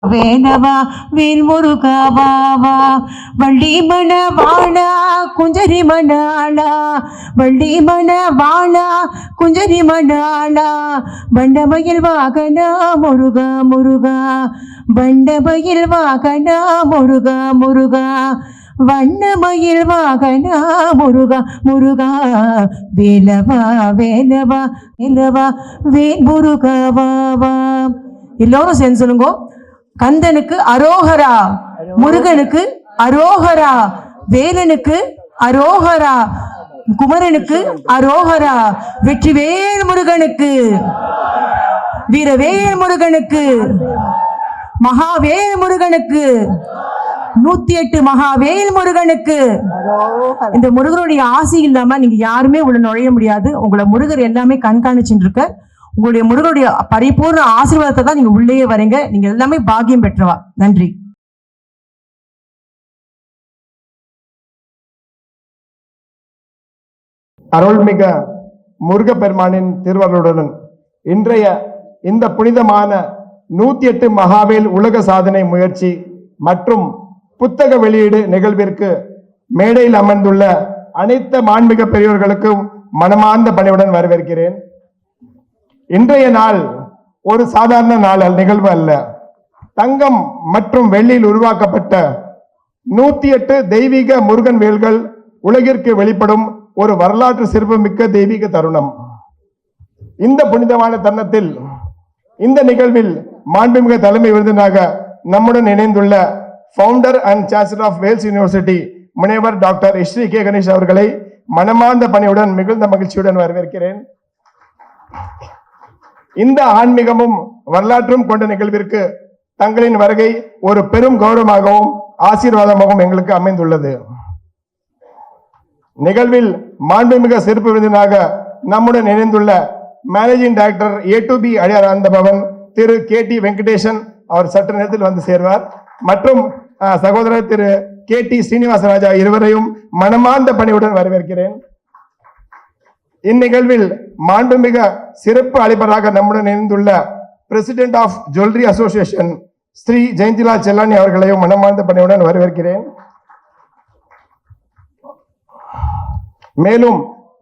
வேலவா வேல் முருகா வாவா வள்ளி மண வாழா குஞ்சரி மணாளா வள்ளி மண வாழா குஞ்சரி மணாளா வண்டமயில் வாகனா முருகா முருகா வண்டமயில் வாகனா முருகா முருகா வண்ணமயில் வாகனா முருகா முருகா வேலவா வேலவா வேலவா வேல் முருகா வாவா. எல்லோரும் சேர்ந்து சொல்லுங்க. கந்தனுக்கு அரோகரா, முருகனுக்கு அரோகரா, வேலனுக்கு அரோகரா, குமரனுக்கு அரோகரா, வெற்றிவேல் முருகனுக்கு, வீரவேல் முருகனுக்கு, மகாவேல் முருகனுக்கு, 108 மகாவேல் முருகனுக்கு. இந்த முருகனுடைய ஆசி இல்லாம நீங்க யாருமே உள்ள நுழைய முடியாது. உங்களை முருகர் எல்லாமே கண்காணிச்சுட்டு இருக்க. உங்களுடைய முருகனுடைய பரிபூர்ண ஆசீர்வாதத்தை தான் நீங்க உள்ளே வரீங்க. நீங்க எல்லாமே பாக்கியம் பெற்றவா. நன்றி. அருள்மிக முருகப்பெருமானின் திருவருளுடன் இன்றைய இந்த புனிதமான 108 மகாவேல் உலக சாதனை முயற்சி மற்றும் புத்தக வெளியீடு நிகழ்விற்கு மேடையில் அமர்ந்துள்ள அனைத்து மாண்புமிகு பெரியவர்களுக்கும் மனமார்ந்த பணிவுடன் வரவேற்கிறேன். இன்றைய நாள் ஒரு சாதாரண நாள் நிகழ்வு அல்ல. தங்கம் மற்றும் வெள்ளியில் உருவாக்கப்பட்ட 108 தெய்வீக முருகன் வேல்கள் உலகிற்கு வெளிப்படும் ஒரு வரலாற்று சிறப்புமிக்க தெய்வீக தருணம். இந்த புனிதமான தருணத்தில் இந்த நிகழ்வில் மாண்புமிகு தலைமை விருந்தினராக நம்முடன் இணைந்துள்ள founder and chancellor of Vels university முனைவர் டாக்டர் ஸ்ரீ கே கணேஷ் அவர்களை மனமார்ந்த பணியுடன் மிகுந்த மகிழ்ச்சியுடன் வரவேற்கிறேன். இந்த ஆன்மீகமும் வரலாற்றும் கொண்ட நிகழ்விற்கு தங்களின் வருகை ஒரு பெரும் கௌரவமாகவும் ஆசீர்வாதமாகவும் எங்களுக்கு அமைந்துள்ளது. நிகழ்வில் மாண்புமிகு சிறப்பு விருந்தினராக நம்முடன் இணைந்துள்ள மேனேஜிங் டைரக்டர் A2B அடியாரானந்த பவன் திரு KT வெங்கடேசன் அவர் சற்று நேரத்தில் வந்து சேர்வார். மற்றும் சகோதரர் திரு KT ஸ்ரீனிவாசராஜா இருவரையும் மனமார்ந்த பணியுடன் வரவேற்கிறேன். இந்நிகழ்வில் மாண்புமிக சிறப்பு அழைப்பராக நம்முடன் இணைந்துள்ள president of jewellery association Shri Jayantilal Challani அவர்களையும் மனமார்ந்த பணியுடன் வரவேற்கிறேன். மேலும்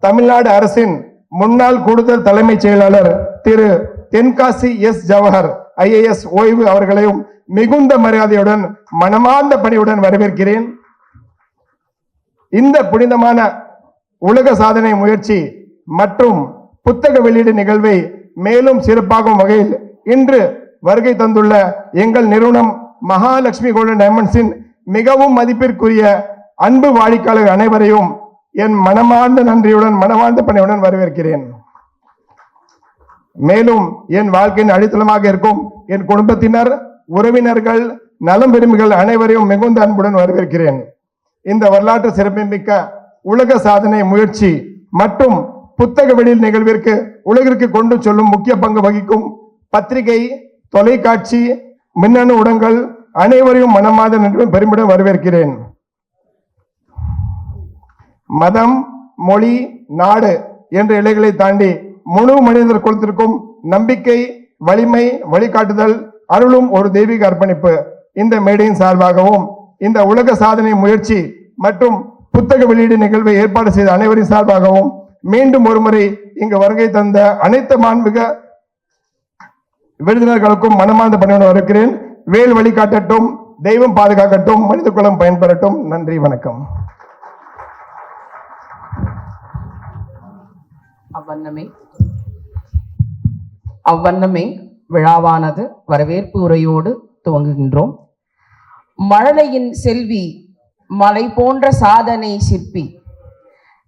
தமிழ்நாடு அரசின் முன்னாள் கூடுதல் தலைமைச் செயலாளர் திரு தென்காசி எஸ் ஜவஹர் IAS ஓய்வு அவர்களையும் மிகுந்த மரியாதையுடன் மனமார்ந்த பணியுடன் வரவேற்கிறேன். இந்த புனிதமான உலக சாதனை முயற்சி மற்றும் புத்தக வெளியீடு நிகழ்வை மேலும் சிறப்பாகும் வகையில் இன்று வருகை தந்துள்ள எங்கள் நிறுவனம் மகாலட்சுமி கோல்டன் டைமண்ட்ஸின் மிகவும் மதிப்பிற்குரிய அன்பு வாடிக்கையாளர் அனைவரையும் என் மனமார்ந்த நன்றியுடன் மனமார்ந்த பணியுடன் வரவேற்கிறேன். மேலும் என் வாழ்க்கையின் அடித்தளமாக இருக்கும் என் குடும்பத்தினர், உறவினர்கள், நலம் விரும்பிகள் அனைவரையும் மிகுந்த அன்புடன் வரவேற்கிறேன். இந்த வரலாற்று சிறப்புமிக்க உலக சாதனை முயற்சி மற்றும் புத்தக வெளியீடு நிகழ்விற்கு உலகிற்கு கொண்டு செல்லும் முக்கிய பங்கு வகிக்கும் பத்திரிகை, தொலைக்காட்சி, மின்னணு ஊடகங்கள் அனைவரையும் மனமார்ந்த நன்றியுடன் பெருமிடம் வரவேற்கிறேன். மதம், மொழி, நாடு என்ற இலைகளை தாண்டி முழு மனிதர் குலத்திற்கும் நம்பிக்கை, வலிமை, வழிகாட்டுதல் அருளும் ஒரு தெய்வீக அர்ப்பணிப்பு. இந்த மேடையின் சார்பாகவும் இந்த உலக சாதனை முயற்சி மற்றும் புத்தக வெளியீடு நிகழ்வை ஏற்பாடு செய்த அனைவரின் சார்பாகவும் மீண்டும் ஒருமுறை இங்கு வருகை தந்த அனைத்து மாண்புமிகு விருந்தினர்களுக்கும் மனமார்ந்த பணியுடன் வருகிறேன். வேல் வழிகாட்டட்டும், தெய்வம் பாதுகாக்கட்டும், மனித குலம் பயன்பெறட்டும். நன்றி, வணக்கம். அவ்வண்ணமே விழாவானது வரவேற்பு உரையோடு துவங்குகின்றோம். மழலையின் செல்வி, மலை போன்ற சாதனை சிற்பி,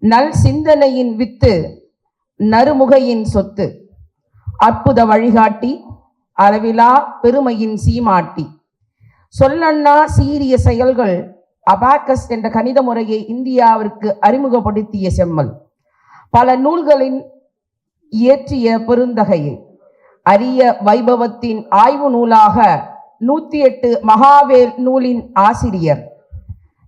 நல் சிந்தனையின் வித்து, நறுமுகையின் சொத்து, அற்புத வழிகாட்டி, அளவிலா பெருமையின் சீமாட்டி, சொல்லண்ணா சீரிய செயல்கள், அபாக்கஸ் என்ற கணித முறையை இந்தியாவிற்கு அறிமுகப்படுத்திய செம்மல், பல நூல்களின் இயற்றிய பெருந்தகையை, அரிய வைபவத்தின் ஆய்வு நூலாக 108 மகாவேல் நூலின் ஆசிரியர்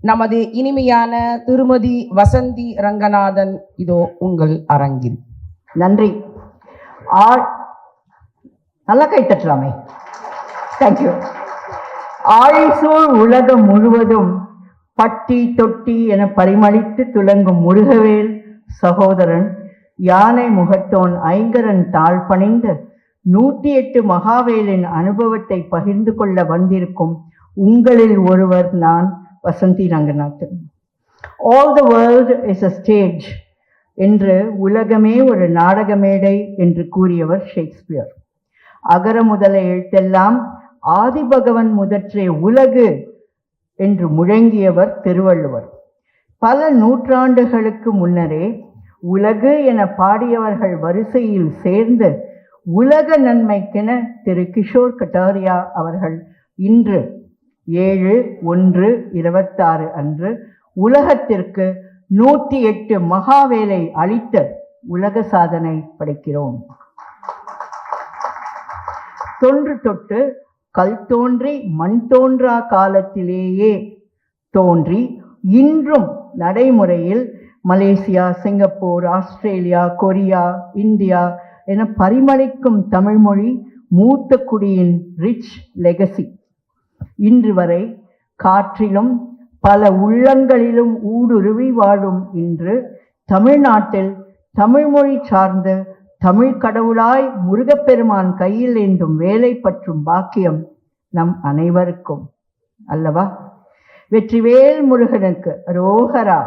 நமது இனிமையான திருமதி வசந்தி ரங்கநாதன் இதோ உங்கள் அரங்கில். நன்றி. நல்லா கை தட்டலாமே. தேங்க்யூ. ஆழிசூழ் உலகம் முழுவதும் பட்டி தொட்டி என பரிமளித்து துலங்கும் முருகவேல் சகோதரன் யானை முகத்தோன் ஐங்கரன் தாழ் பணிந்து 108 மகாவேலின் அனுபவத்தை பகிர்ந்து கொள்ள வந்திருக்கும் உங்களில் ஒருவர் நான் Vasanthi Ranganathan. All the world is a stage என்று உலகமே ஒரு நாடக மேடை என்று கூறியவர் ஷேக்ஸ்பியர். அகர முதல எழுத்தெல்லாம் ஆதிபகவன் முதற்றே உலகு என்று முழங்கியவர் திருவள்ளுவர். பல நூற்றாண்டுகளுக்கு முன்னரே உலகு என பாடியவர்கள் வரிசையில் சேர்ந்து உலக நன்மைக்கென திரு கிஷோர் கட்டாரியா அவர்கள் இன்று 7/1/26 அன்று உலகத்திற்கு 108 மகாவேலை அளித்த உலக சாதனை படைக்கிறோம். தொன்று தொட்டு கல் தோன்றி மண் தோன்றா காலத்திலேயே தோன்றி இன்றும் நடைமுறையில் Malaysia, Singapore, Australia, Korea, India என பரிமளிக்கும் தமிழ்மொழி மூத்த குடியின் ரிச் லெகசி. இன்று வரை காற்றிலும் பல உள்ளங்களிலும் ஊடுருவி வாழும் இன்று தமிழ்நாட்டில் தமிழ்மொழி சார்ந்த தமிழ் கடவுளாய் முருகப்பெருமான் கையில் ஏந்தும் வேலை பற்றும் பாக்கியம் நம் அனைவருக்கும் அல்லவா? வெற்றிவேல் முருகனுக்கு அரோகரா.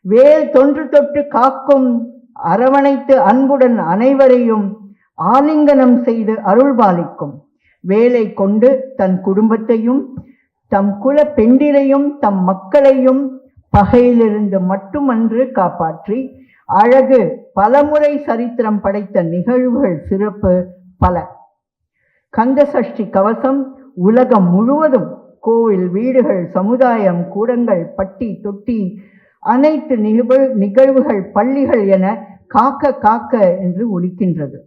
வேல் தொன்று தொட்டு காக்கும் அரவணைத்து அன்புடன் அனைவரையும் ஆலிங்கனம் செய்து அருள்பாலிக்கும் வேலை கொண்டு தன் குடும்பத்தையும் தம் குல பெண்டிரையும் தம் மக்களையும் பகையிலிருந்து மட்டுமன்று காப்பாற்றி அழகு பலமுறை சரித்திரம் படைத்த நிகழ்வுகள் சிறப்பு பல. கந்த சஷ்டி கவசம் உலகம் முழுவதும் கோவில், வீடுகள், சமுதாயம், கூடங்கள், பட்டி தொட்டி அனைத்து நிகழ்வுகள், பள்ளிகள் என காக்க காக்க என்று ஒலிக்கின்றது.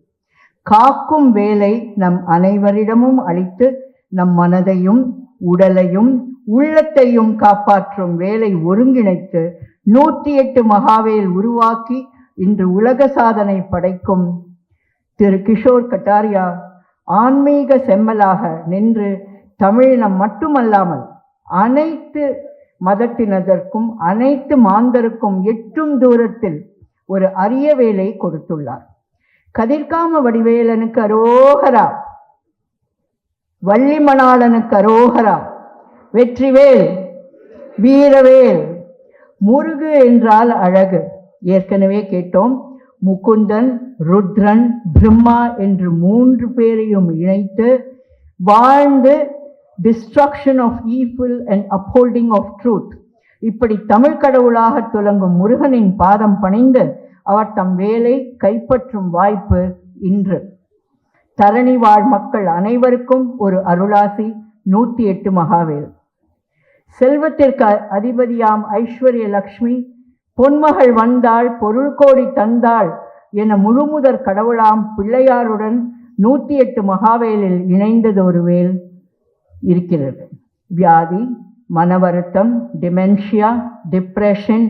காக்கும் வேலை நம் அனைவரிடமும் அளித்து நம் மனதையும் உடலையும் உள்ளத்தையும் காப்பாற்றும் வேலை ஒருங்கிணைத்து 108 மகாவேல் உருவாக்கி இன்று உலக சாதனை படைக்கும் திரு கிஷோர் கட்டாரியா ஆன்மீக செம்மலாக நின்று தமிழினம் மட்டுமல்லாமல் அனைத்து மதத்தினதற்கும் அனைத்து மாந்தருக்கும் எட்டும் தூரத்தில் ஒரு அரிய வேலை கொடுத்துள்ளார். கதிர்காம வடிவேலனுக்கு அரோகரா, வள்ளிமணாளனுக்கு அரோகரா, வெற்றிவேல், வீரவேல். முருகு என்றால் அழகு. ஏற்கனவே கேட்டோம். முகுந்தன், ருத்ரன், பிரம்மா என்று 3 பேரையும் இணைத்து வாழ்ந்து destruction of evil and upholding of truth. இப்படி தமிழ் கடவுளாக துலங்கும் முருகனின் பாதம் பணிந்து அவர் தம் வேலை கைப்பற்றும் வாய்ப்பு இன்று. தரணி வாழ் மக்கள் அனைவருக்கும் ஒரு அருளாசி 108 மகாவேல். செல்வத்திற்கு அதிபதியாம் ஐஸ்வர்ய லக்ஷ்மி பொன்மகள் வந்தாள் பொருள் கோடி தந்தாள் என முழுமுதற் கடவுளாம் பிள்ளையாருடன் 108 மகாவேலில் இணைந்தது ஒரு வேல் இருக்கிறது. வியாதி, மன வருத்தம், டிமென்ஷியா, டிப்ரெஷன்,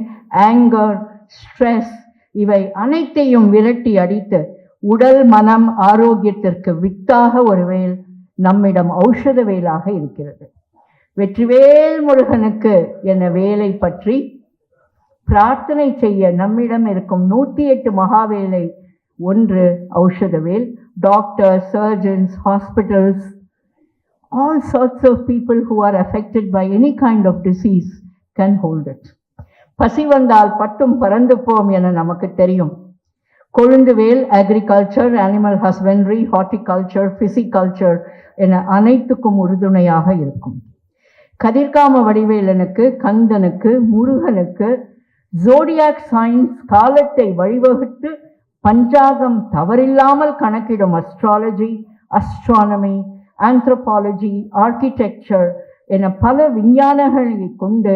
ஆங்கர், ஸ்ட்ரெஸ் இவை அனைத்தையும் விரட்டி அடித்து உடல் மனம் ஆரோக்கியத்திற்கு வித்தாக ஒரு வேல் நம்மிடம் ஔஷத வேலாக இருக்கிறது. வெற்றிவேல் முருகனுக்கு என வேலை பற்றி பிரார்த்தனை செய்ய நம்மிடம் இருக்கும் 108 மகாவேலை. ஒன்று ஔஷதவேல். Doctors, surgeons, hospitals, all sorts of people who are affected by any kind of disease can hold it. பசி வந்தால் பட்டும் பறந்து போம் என நமக்கு தெரியும். கொழுந்துவேல் agriculture, animal husbandry, horticulture, pisciculture என அனைத்துக்கும் உறுதுணையாக இருக்கும். கதிர்காம வடிவேலனுக்கு, கந்தனுக்கு, முருகனுக்கு ஜோடியாக் சயின்ஸ் காலத்தை வழிவகுத்து பஞ்சாகம் தவறில்லாமல் கணக்கிடும் அஸ்ட்ராலஜி, அஸ்ட்ரானமி, ஆந்த்ரோபாலஜி, ஆர்கிடெக்சர் என பல விஞ்ஞானங்களை கொண்டு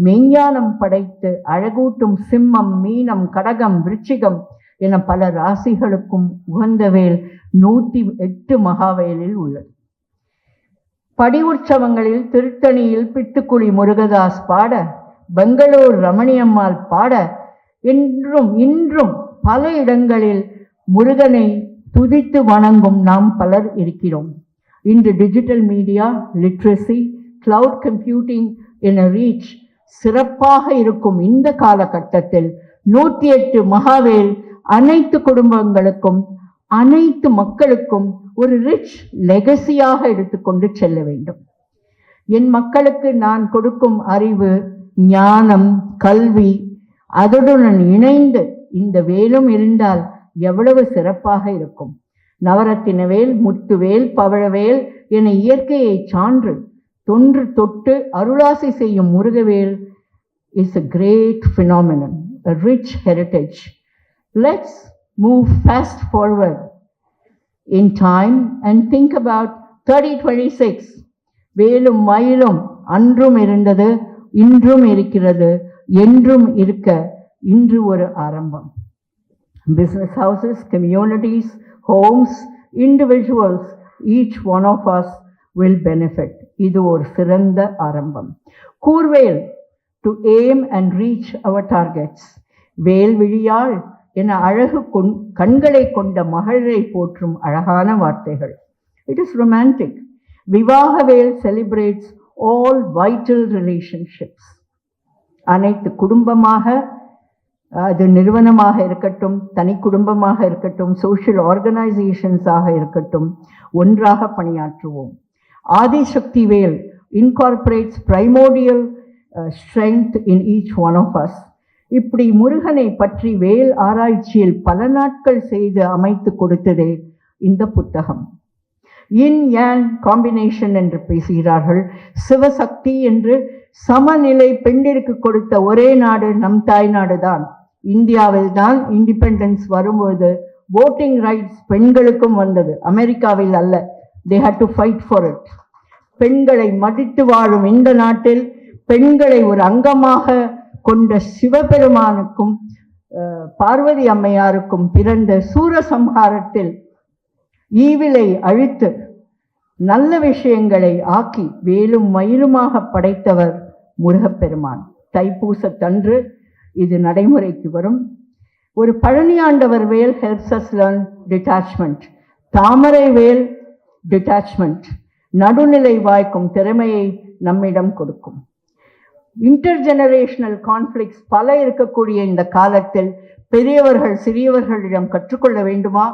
மெய்ஞானம் படைத்து அழகூட்டும் சிம்மம், மீனம், கடகம், விருச்சிகம் என பல ராசிகளுக்கும் உகந்த வேல் 108 மகாவேலில் உள்ளது. படி உற்சவங்களில் திருத்தணியில் பிட்டுக்குழி முருகதாஸ் பாட, பெங்களூர் ரமணியம்மாள் பாட, இன்றும் பல இடங்களில் முருகனை துதித்து வணங்கும் நாம் பலர் இருக்கிறோம். இன்று digital media literacy cloud computing என ரீச் சிறப்பாக இருக்கும் இந்த காலகட்டத்தில் 108 மகாவேல் அனைத்து குடும்பங்களுக்கும் அனைத்து மக்களுக்கும் ஒரு ரிச் லெகசியாக எடுத்துக்கொண்டு செல்ல வேண்டும். என் மக்களுக்கு நான் கொடுக்கும் அறிவு, ஞானம், கல்வி, அதனுடன் இணைந்து இந்த வேலும் இருந்தால் எவ்வளவு சிறப்பாக இருக்கும். நவரத்தின வேல், முத்துவேல், பவழவேல் என இயற்கையை சான்று தொன்று தொட்டு அருளாசி செய்யும் Murugavel is a great phenomenon, a rich heritage. Let's move fast forward in time and think about 3026. வேலும் மயிலும் அன்றும் இருந்தது, இன்றும் இருக்கிறது, என்றும் இருக்க இன்று ஒரு ஆரம்பம். Business houses, communities, homes, individuals, each one of us will benefit. இது ஒரு சிறந்த ஆரம்பம். கூர்வேல் to aim and reach our targets. வேல் விழியாள் என அழகு கண்களை கொண்ட மகளிரை போற்றும் அழகான வார்த்தைகள். It is romantic. விவாகவேல் celebrates all vital relationships. அனைத்து குடும்பமாக, அது நிறுவனமாக இருக்கட்டும், தனி குடும்பமாக இருக்கட்டும், சோஷியல் ஆர்கனைசேஷன்ஸாக இருக்கட்டும், ஒன்றாக பணியாற்றுவோம். ஆதிசக்தி வேல் incorporates primordial strength in each one of us. இப்படி முருகனை பற்றி வேல் ஆராய்ச்சியில் பல நாட்கள் செய்து அமைத்து கொடுத்ததே இந்த புத்தகம். இன் யான் காம்பினேஷன் என்று பேசுகிறார்கள். சிவசக்தி என்று சமநிலை பெண்ணிற்கு கொடுத்த ஒரே நாடு நம் தாய்நாடு தான். இந்தியாவில் தான் இண்டிபெண்டன்ஸ் வரும்போது voting ரைட்ஸ் பெண்களுக்கும் வந்தது, அமெரிக்காவில் அல்ல. they had to fight for it. பெண்களை மதித்து வாழும் இந்த நாட்டில் பெண்களை ஒரு அங்கமாக கொண்ட சிவபெருமானுக்கும் பார்வதி அம்மையாருக்கும் பிறந்த சூரசம்ஹாரத்தில் ஈவிலை அழித்து நல்ல விஷயங்களை ஆக்கி வேலும் மயிலுமாக படைத்தவர் முருகப்பெருமான். தைப்பூசத்தன்று இது நடைமுறைக்கு வரும். ஒரு பழனி ஆண்டவர் வேல் ஹெல்ப்ஸ் அஸ் லேர்ன் டிட்டாச்மெண்ட். தாமரை வேல் டிட்டாச்மெண்ட், நடுநிலை வாய்க்கும் திறமையை நம்மிடம் கொடுக்கும். இன்டர்ஜெனரேஷனல் கான்ஃப்ளிக்ட்ஸ் பல இருக்கக்கூடிய இந்த காலத்தில் பெரியவர்கள் சிறியவர்களிடம் கற்றுக்கொள்ள வேண்டுமா?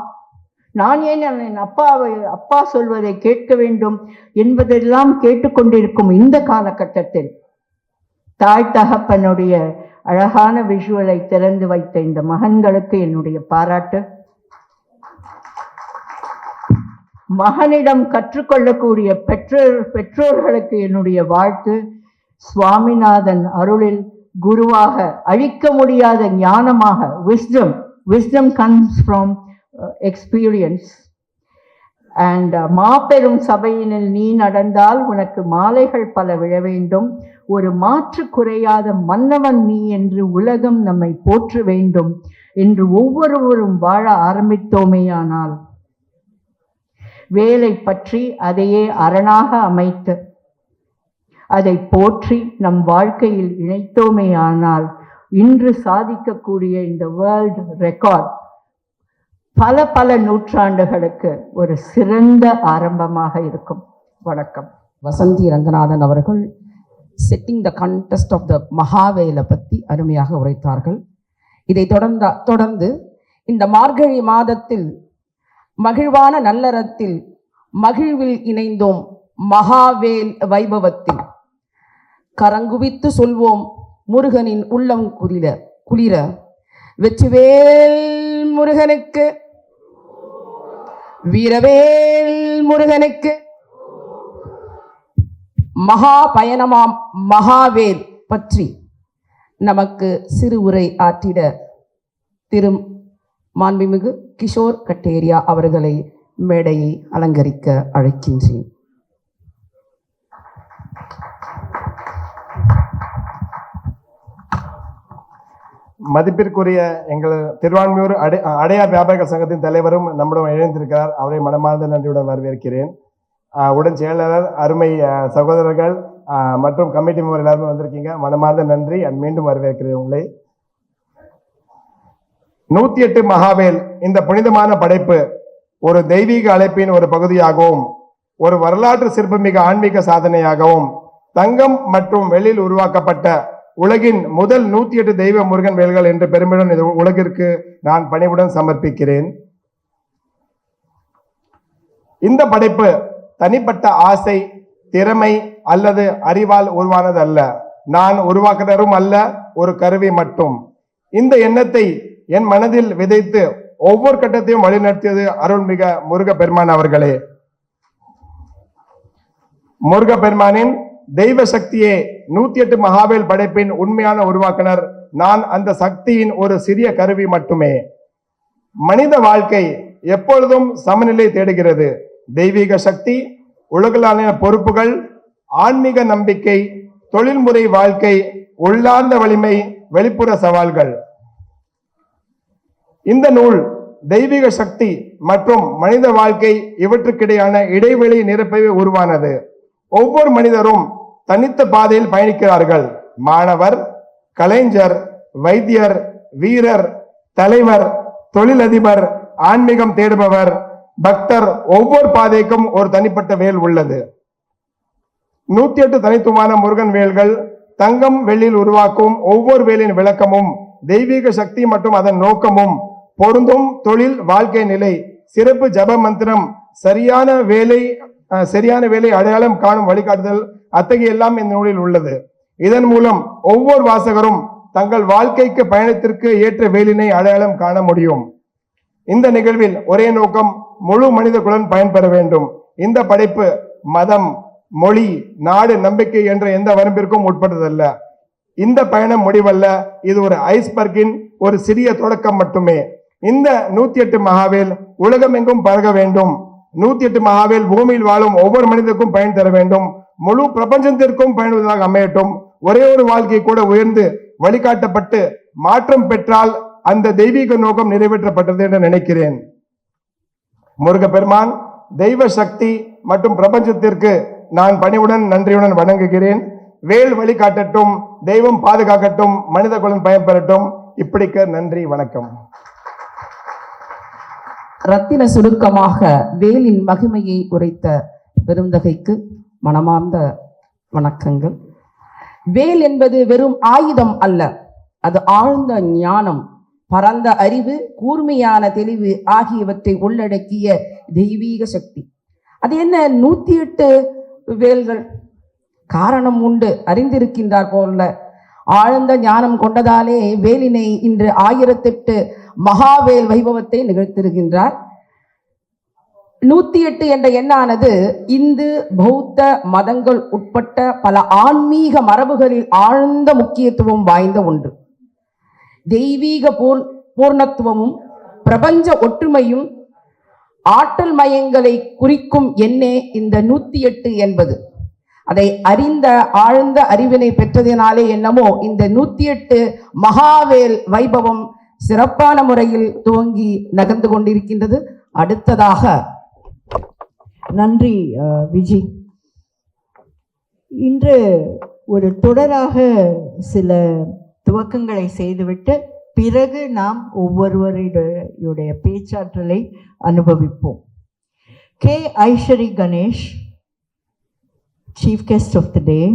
நான் ஏன் என் அப்பா சொல்வதை கேட்க வேண்டும் என்பதெல்லாம் கேட்டுக்கொண்டிருக்கும் இந்த காலகட்டத்தில் தாய் தகப்பனுடைய அழகான விஷுவலை திறந்து வைத்த இந்த மகன்களுக்கு என்னுடைய பாராட்டு. மகனிடம் கற்றுக்கொள்ளக்கூடிய பெற்றோர்களுக்கு என்னுடைய வாழ்த்து. சுவாமிநாதன் அருளில் குருவாக அழிக்க முடியாத ஞானமாக wisdom comes from experience. and மாபெரும் சபையினில் நீ நடந்தால் உனக்கு மாலைகள் பல விழ வேண்டும். ஒரு மாற்று குறையாத மன்னவன் நீ என்று உலகம் நம்மை போற்ற வேண்டும் என்று ஒவ்வொருவரும் வாழ ஆரம்பித்தோமேயானால், வேலை பற்றி அதையே அரணாக அமைத்து அதை போற்றி நம் வாழ்க்கையில் இணைத்தோமேயானால், இன்று சாதிக்கக்கூடிய இந்த வேர்ல்ட் ரெக்கார்ட் பல நூற்றாண்டுகளுக்கு ஒரு சிறந்த ஆரம்பமாக இருக்கும். வணக்கம். வசந்தி ரங்கநாதன் அவர்கள் setting the context of the மகாவேலை பற்றி அருமையாக உரைத்தார்கள். இதை தொடர்ந்து இந்த மார்கழி மாதத்தில் மகிழ்வான நல்லறத்தில் மகிழ்வில் இணைந்தோம் மகாவேல் வைபவத்தில் கரங்குவித்து சொல்வோம் முருகனின் உள்ளம் குளிர வெற்றிவேல் முருகனுக்கு, வீரவேல் முருகனுக்கு. மகா பயணமாம் மகாவேல் பற்றி நமக்கு சிறு உரை ஆற்றிட திரு மாண்புமிகு கிஷோர் கட்டேரியா அவர்களை மேடையை அலங்கரிக்க அழைக்கின்றேன். மதிப்பிற்குரிய எங்கள் திருவான்மியூர் அடையார் வியாபாரிகள் சங்கத்தின் தலைவரும் நம்முடன் இணைந்திருக்கிறார். அவரை மனமார்ந்த நன்றியுடன் வரவேற்கிறேன். உடன் செயலாளர், அருமை சகோதரர்கள் மற்றும் கமிட்டி மெம்பர் எல்லாருமே வந்திருக்கீங்க. மனமார்ந்த நன்றி. மீண்டும் வரவேற்கிறேன் உங்களை. 108 மகாவேல் இந்த புனிதமான படைப்பு ஒரு தெய்வீக அழைப்பின் ஒரு பகுதியாகவும் ஒரு வரலாற்று சிறப்புமிகு ஆன்மீக சாதனையாகவும் தங்கம் மற்றும் வெள்ளியில் உருவாக்கப்பட்ட உலகின் முதல் 108 தெய்வ முருகன் வேல்கள் என்ற பெருமையுடன் இது உலகிற்கு நான் பணிவுடன் சமர்ப்பிக்கிறேன். இந்த படைப்பு தனிப்பட்ட ஆசை, திறமை அல்லது அறிவால் உருவானது அல்ல. நான் உருவாக்குனரும் அல்ல, ஒரு கருவி மட்டும். இந்த எண்ணத்தை என் மனதில் விதைத்து ஒவ்வொரு கட்டத்தையும் வழிநடத்தியது அருள்மிக முருகப்பெருமான் அவர்களே. முருகப்பெருமானின் தெய்வ சக்தியே 108 மகாவேல் படைப்பின் உண்மையான உருவாக்குனர். நான் அந்த சக்தியின் ஒரு சிறிய கருவி மட்டுமே. மனித வாழ்க்கை எப்பொழுதும் சமநிலை தேடுகிறது. தெய்வீக சக்தி, உலகளான பொறுப்புகள், ஆன்மீக நம்பிக்கை, தொழில்முறை வாழ்க்கை, உள்ளார்ந்த வலிமை, வெளிப்புற சவால்கள். இந்த நூல் தெய்வீக சக்தி மற்றும் மனித வாழ்க்கை இவற்றுக்கிடையான இடைவெளி நிரப்பவே உருவானது. ஒவ்வொரு மனிதரும் தனித்த பாதையில் பயணிக்கிறார்கள். மாணவர், கலைஞர், வைத்தியர், வீரர், தலைவர், தொழிலதிபர், ஆன்மீகம் தேடுபவர், பக்தர், ஒவ்வொரு பாதைக்கும் ஒரு தனிப்பட்ட வேல் உள்ளது. 108 தனித்துவமான முருகன் வேல்கள் தங்கம் வெள்ளியில் உருவாக்கும் ஒவ்வொரு வேலின் விளக்கமும் தெய்வீக சக்தி மற்றும் அதன் நோக்கமும், பொருந்தும் தொழில் வாழ்க்கை நிலை, சிறப்பு ஜப மந்திரம், சரியான வேலை அடையாளம் காணும் வழிகாட்டுதல், அத்தகைய எல்லாம் இந்த நூலில் உள்ளது. இதன் மூலம் ஒவ்வொரு வாசகரும் தங்கள் வாழ்க்கைக்கு பயணத்திற்கு ஏற்ற வேலினை அடையாளம் காண முடியும். இந்த நிகழ்வில் ஒரே நோக்கம், முழு மனித குலம் பயன்பெற வேண்டும். இந்த படைப்பு மதம், மொழி, நாடு, நம்பிக்கை என்ற எந்த வரம்பிற்கும் உட்பட்டதல்ல. இந்த பயணம் முடிவல்ல, இது ஒரு ஐஸ்பர்கின் ஒரு சிறிய தொடக்கம் மட்டுமே. இந்த 108 மகாவேல் உலகமெங்கும் பரக வேண்டும். 108 மகாவேல் பூமியில் வாழும் ஒவ்வொரு மனிதருக்கும் பயன் தர வேண்டும். முழு பிரபஞ்சத்திற்கும் பயனுள்ளதாக அமையட்டும். ஒரே ஒரு வாழ்க்கை கூட உயர்ந்து வழிகாட்டப்பட்டு மாற்றம் பெற்றால் அந்த தெய்வீக நோக்கம் நிறைவேற்றப்பட்டது என்று நினைக்கிறேன். முருகப்பெருமான், தெய்வ சக்தி மற்றும் பிரபஞ்சத்திற்கு நான் பணிவுடன் நன்றியுடன் வணங்குகிறேன். வேல் வழிகாட்டட்டும், தெய்வம் பாதுகாக்கட்டும், மனித குலம் பயன்பெறட்டும். இப்படிக்க நன்றி, வணக்கம். ரத்தின சுருக்கமாக வேலின் மகிமையை உரைத்த பெருந்தகைக்கு மனமார்ந்த வணக்கங்கள். வேல் என்பது வெறும் ஆயுதம் அல்ல, அது ஆழ்ந்த ஞானம், பரந்த அறிவு, கூர்மையான தெளிவு ஆகியவற்றை உள்ளடக்கிய தெய்வீக சக்தி. அது என்ன 108 வேல்கள்? காரணம் உண்டு, அறிந்திருக்கின்றார் போல. ஆழ்ந்த ஞானம் கொண்டதாலே வேலினை இன்று 1008 மகாவேல் வைபவத்தை நிகழ்த்திருக்கின்றார். 108 என்ற எண்ணானது இந்து, பௌத்த மதங்கள் உட்பட்ட பல ஆன்மீக மரபுகளில் ஆழ்ந்த முக்கியத்துவம் வாய்ந்த ஒன்று. தெய்வீக பூர்ணத்துவமும் பிரபஞ்ச ஒற்றுமையும் ஆற்றல் மயங்களை குறிக்கும் எண்ணே இந்த 108 என்பது. அதை அறிந்த ஆழ்ந்த அறிவினை பெற்றதினாலே என்னமோ இந்த 108 மகாவேல் வைபவம் சிறப்பான முறையில் துவங்கி நகர்ந்து கொண்டிருக்கின்றது. அடுத்ததாக நன்றி விஜி. இன்று ஒரு தொடராக சில துவக்கங்களை செய்துவிட்டு பிறகு நாம் ஒவ்வொருவருடைய பேச்சாற்றலை அனுபவிப்போம். K. Ishari Ganesh, Chief Guest of the day,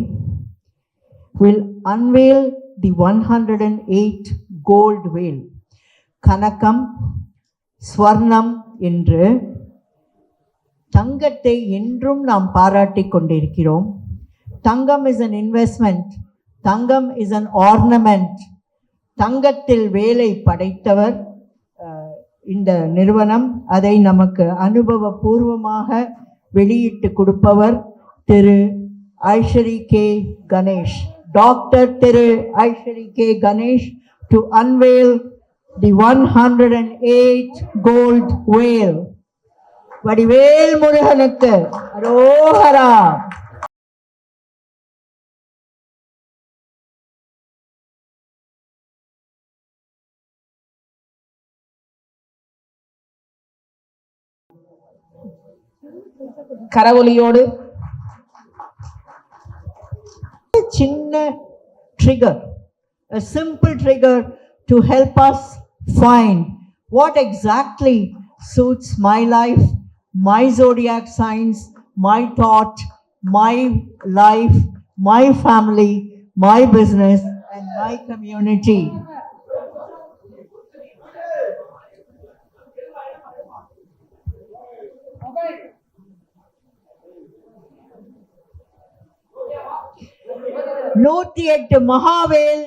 will unveil the 108 gold whale. கனகம், ஸ்வர்ணம் என்று தங்கத்தை என்றும் நாம் பாராட்டி கொண்டிருக்கிறோம். தங்கம் இஸ் an investment, தங்கம் இஸ் an ornament. தங்கத்தில் வேலை படைத்தவர் இந்த நிறுவனம். அதை நமக்கு அனுபவபூர்வமாக வெளியிட்டு கொடுப்பவர் திரு ஐஸ்வரி கே கணேஷ், டாக்டர் திரு Ishari K Ganesh, to unveil the 108 gold whale. Vadivel முருகனுக்கு அரோகரா. கரவொலியோடு சின்ன trigger, a simple trigger to help us find what exactly suits my life, my zodiac signs, my thought, my life, my family, my business, and my community. நூத்தி எட்டு மகாவேல்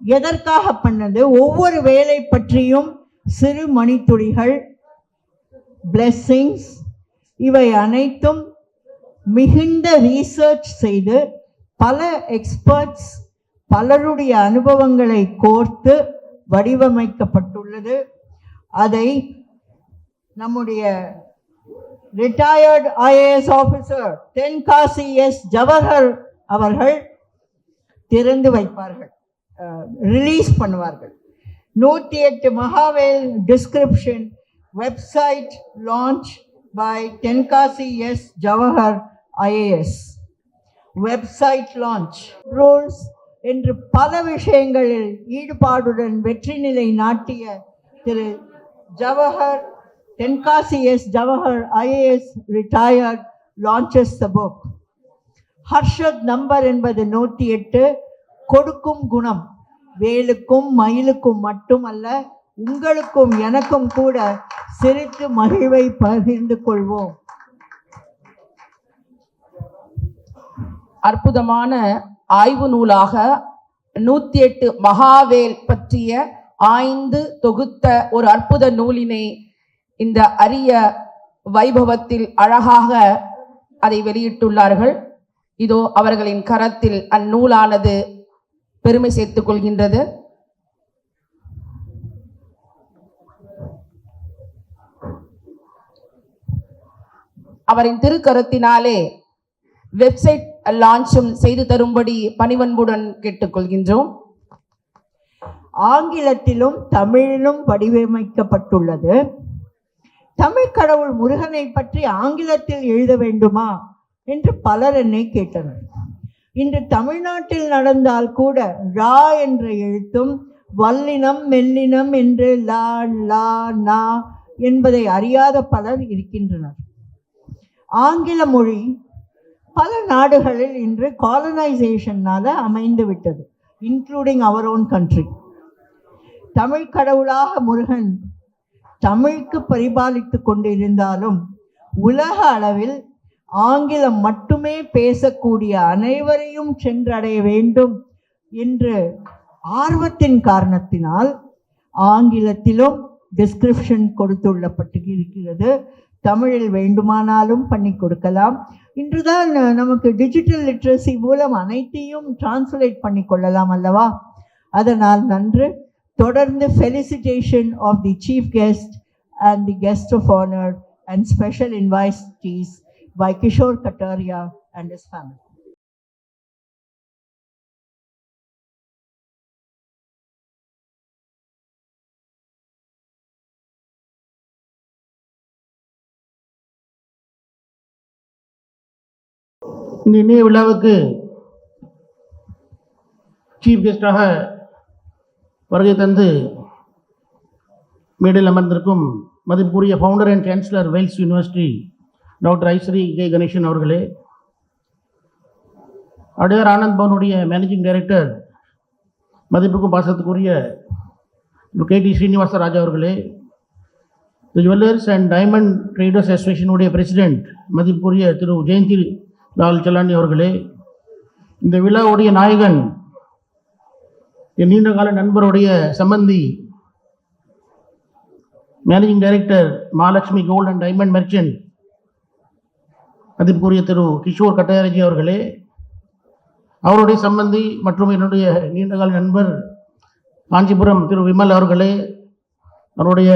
எதற்காக பண்ணது? ஒவ்வொரு வேலை பற்றியும் சிறு மணித்துளிகள், blessings, இவை அனைத்தும் மிகுந்த ரீசர்ச் செய்து பல எக்ஸ்பர்ட்ஸ் பலருடைய அனுபவங்களை கோர்த்து வடிவமைக்கப்பட்டுள்ளது. அதை நம்முடைய retired IAS officer Tenkasi S Jawahar அவர்கள் திறந்து வைப்பார்கள், ரிலீஸ் பண்ணுவார்கள். 108 Mahavel description website launch by Tenkasi S Jawahar IAS. Website launch, rules என்று பல விஷயங்களில் ஈடுபாடுடன் வெற்றி நிலை நாட்டிய திரு Jawahar, Tenkasi S Jawahar IAS retired launches the book. Harshad number என்பது 108. கொடுக்கும் குணம் வேலுக்கும் மயிலுக்கும் மட்டுமல்ல, உங்களுக்கும் எனக்கும் கூட சிரித்து மகிழ்வை பகிர்ந்து கொள்வோம். அற்புதமான ஆய்வு நூலாக 108 மகாவேல் பற்றிய ஆய்ந்து தொகுத்த ஒரு அற்புத நூலினை இந்த அரிய வைபவத்தில் அழகாக அதை வெளியிட்டுள்ளார்கள். இதோ அவர்களின் கரத்தில் அந்நூலானது பெருமை சேர்த்துக் கொள்கின்றது. அவரின் திருக்கரத்தினாலே வெப்சைட் லான்ச்சும் செய்து தரும்படி பணிவன்புடன் கேட்டுக்கொள்கின்றோம். ஆங்கிலத்திலும் தமிழிலும் வடிவமைக்கப்பட்டுள்ளது. தமிழ் கடவுள் முருகனை பற்றி ஆங்கிலத்தில் எழுத வேண்டுமா என்று பலர் என்னை கேட்டனர். இன்று தமிழ்நாட்டில் நடந்தால் கூட ரா என்ற எழுத்தும் வல்லினம் மெல்லினம் என்று லா லா நா என்பதை அறியாத பலர் இருக்கின்றனர். ஆங்கில மொழி பல நாடுகளில் இன்று காலனைசேஷனால அமைந்து விட்டது, இன்க்ளூடிங் அவர் ஓன் கண்ட்ரி. தமிழ் கடவுளாக முருகன் தமிழுக்கு பரிபாலித்து கொண்டிருந்தாலும் உலக அளவில் ஆங்கிலம் மட்டுமே பேசக்கூடிய அனைவரையும் சென்றடைய வேண்டும் என்று ஆர்வத்தின் காரணத்தினால் ஆங்கிலத்திலும் டிஸ்கிரிப்ஷன் கொடுத்துள்ளப்பட்டிருக்கிறது. தமிழில் வேண்டுமானாலும் பண்ணி கொடுக்கலாம். இன்றுதான் நமக்கு டிஜிட்டல் லிட்ரஸி மூலம் அனைத்தையும் டிரான்ஸ்லேட் பண்ணி கொள்ளலாம் அல்லவா? அதனால் நன்று. தொடர்ந்து felicitation of the chief guest and the guest of honour and special invitees by Kishore Kataria and his family. இந்த இணைய விழாவுக்கு சீஃப் கெஸ்டாக வருகை தந்து மேடையில் அமர்ந்திருக்கும் மதிப்புக்குரிய founder and chancellor Vels university doctor Ishari K Ganesan அவர்களே, அடையார் ஆனந்த் பவனுடைய மேனேஜிங் டைரக்டர் மதிப்புக்கும் பாசத்துக்குரிய KT ஸ்ரீனிவாச ராஜா அவர்களே, the jewellers and diamond traders அசோசியேஷனுடைய பிரசிடென்ட் மதிப்புக்குரிய திரு ஜெயந்தி லால் செல்லானி அவர்களே, இந்த விழாவுடைய நாயகன் என் நீண்டகால நண்பருடைய சம்பந்தி managing director Mahalakshmi gold and diamond merchant மதிப்புக்குரிய திரு கிஷோர் கட்டாயராஜி அவர்களே, அவருடைய சம்பந்தி மற்றும் என்னுடைய நீண்டகால நண்பர் காஞ்சிபுரம் திரு விமல் அவர்களே, அவருடைய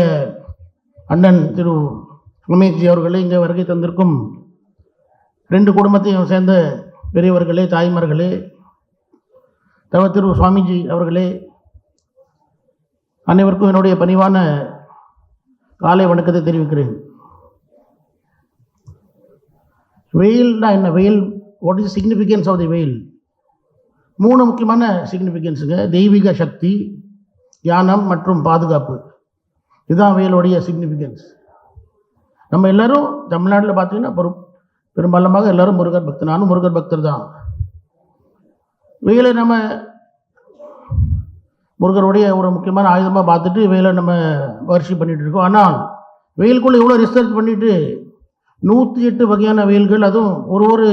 அண்ணன் திரு ரமேஷ்ஜி அவர்களே, இங்கே வருகை தந்திருக்கும் 2 குடும்பத்தையும் சேர்ந்த பெரியவர்களே, தாய்மார்களே, திரு சுவாமிஜி அவர்களே, அனைவருக்கும் என்னுடைய பணிவான காலை வணக்கத்தை தெரிவிக்கிறேன். வெயில்னா என்ன? Veil, what is significance of the veil? 3 முக்கியமான சிக்னிஃபிகன்ஸுங்க. தெய்வீக சக்தி, ஞானம் மற்றும் பாதுகாப்பு. இதுதான் வெயிலுடைய சிக்னிஃபிகன்ஸ். நம்ம எல்லோரும் தமிழ்நாட்டில் பார்த்தீங்கன்னா பெரும்பாலுமாக எல்லாரும் முருகர் பக்தர், நானும் முருகர் பக்தர் தான். வெயிலை நம்ம முருகருடைய ஒரு முக்கியமான ஆயுதமாக பார்த்துட்டு வெயிலை நம்ம வர்ஷிப் பண்ணிகிட்டு இருக்கோம். ஆனால் வெயிலுக்குள்ளே இவ்வளோ ரிசர்ச் பண்ணிவிட்டு 108 வகையான வெயில்கள், அதுவும் ஒரு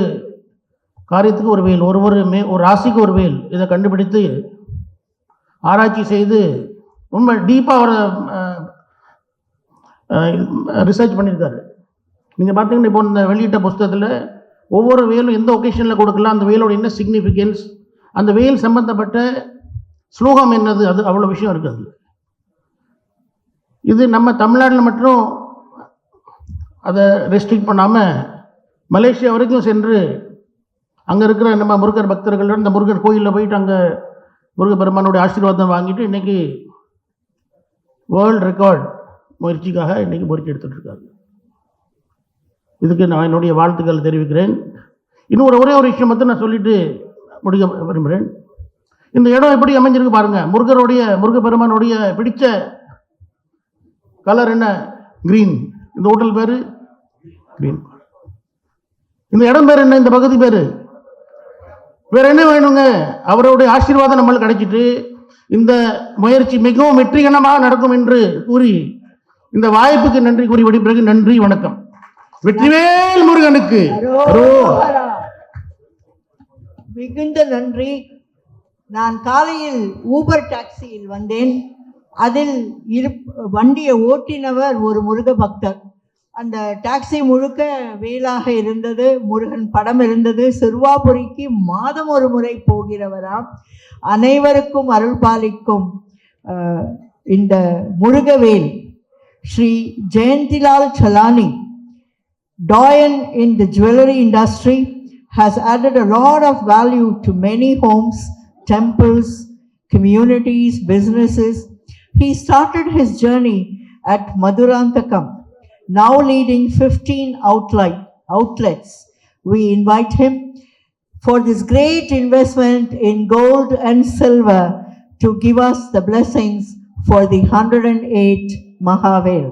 காரியத்துக்கு ஒரு வெயில், ஒரு ராசிக்கு ஒரு வெயில், இதை கண்டுபிடித்து ஆராய்ச்சி செய்து ரொம்ப டீப்பாக ஒரு ரிசர்ச் பண்ணியிருக்காரு. நீங்கள் பார்த்தீங்கன்னா இப்போ இந்த வெளியிட்ட புஸ்தகத்தில் ஒவ்வொரு வெயிலும் எந்த ஒகேஷனில் கொடுக்கலாம், அந்த வெயிலோட என்ன சிக்னிஃபிகன்ஸ், அந்த வெயில் சம்பந்தப்பட்ட ஸ்லோகம் என்னது, அது அவ்வளோ விஷயம் இருக்குது. இது நம்ம தமிழ்நாட்டில் மட்டும் அதை ரெஸ்ட்ரிக்ட் பண்ணாமல் மலேசியா வரைக்கும் சென்று அங்கே இருக்கிற நம்ம முருகர் பக்தர்கள் இந்த முருகர் கோயிலில் போயிட்டு அங்கே முருகர் பெருமானுடைய ஆசீர்வாதம் வாங்கிட்டு இன்றைக்கி வேர்ல்டு ரெக்கார்ட் முயற்சிக்காக இன்றைக்கி முயற்சி எடுத்துகிட்டு இருக்காங்க. இதுக்கு நான் என்னுடைய வாழ்த்துக்கள் தெரிவிக்கிறேன். இன்னும் ஒரே ஒரு விஷயம் மட்டும் நான் சொல்லிட்டு முடிக்க விரும்புகிறேன். இந்த இடம் எப்படி அமைஞ்சிருக்கு பாருங்கள். முருகர் பெருமானுடைய பிடிச்ச கலர் என்ன? கிரீன். இந்த ஹோட்டல் பேர் கிரீன். இந்த இடம் பேர் என்ன? இந்த பகுதி பேர் வேற என்ன வேணுங்க? அவருடைய ஆசீர்வாதம் நம்மளுக்கு கிடைச்சிட்டு இந்த முயற்சி மிகவும் வெற்றிகரமாக நடக்கும் என்று கூறி இந்த வாய்ப்புக்கு நன்றி கூறி விடைபிறகு நன்றி, வணக்கம். வெற்றிவேல் முருகனுக்கு மிகுந்த நன்றி. நான் காலையில் ஊபர் டாக்ஸியில் வந்தேன். அதில் வண்டியை ஓட்டினவர் ஒரு முருக பக்தர். அந்த டாக்ஸி முழுக்க வேலாக இருந்தது, முருகன் படம் இருந்தது. சிறுவாபுரிக்கு மாதம் ஒரு முறை போகிறவராம். அனைவருக்கும் அருள் பாலிக்கும் இந்த Murugavel Sri Jayantilal Salani, doyen in the jewelry industry, has added a lot of value to many homes, temples, communities, businesses. He started his journey at Madurantakam, now leading 15 outlets. We invite him for this great investment in gold and silver to give us the blessings for the 108 Mahavel.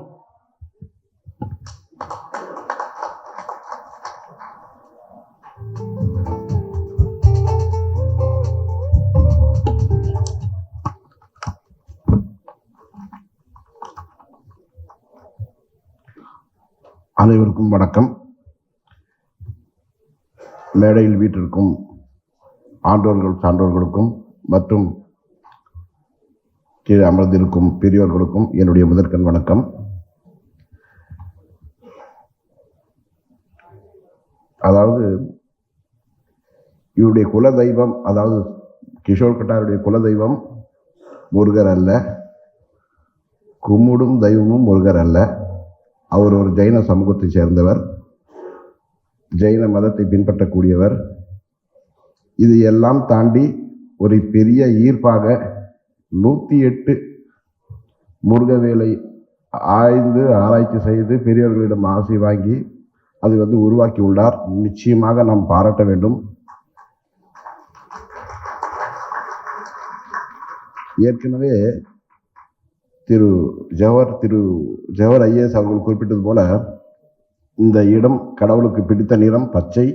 அனைவருக்கும் வணக்கம். மேடையில் வீட்டிற்கும் ஆண்டோர்கள் சான்றோர்களுக்கும் மற்றும் கீழே அமர்ந்திருக்கும் பெரியோர்களுக்கும் என்னுடைய முதற்கண் வணக்கம். அதாவது இவருடைய குல தெய்வம், அதாவது கிஷோர் கட்டாருடைய குல தெய்வம் முருகர் அல்ல, கும்பிடும் தெய்வமும் முருகர் அல்ல. அவர் ஒரு ஜெயின சமூகத்தை சேர்ந்தவர், ஜெயின மதத்தை பின்பற்றக்கூடியவர். இது எல்லாம் தாண்டி ஒரு பெரிய ஈர்ப்பாக 108 முருகவேலை ஆராய்ச்சி செய்து பெரியவர்களிடம் ஆசை வாங்கி அது உருவாக்கி உள்ளார். நிச்சயமாக நாம் பாராட்ட வேண்டும். ஏற்கனவே திரு ஜவஹர் ஐஏஎஸ் அவர்கள் குறிப்பிட்டது போல இந்த இடம் கடவுளுக்கு பிடித்த நிறம் பச்சை.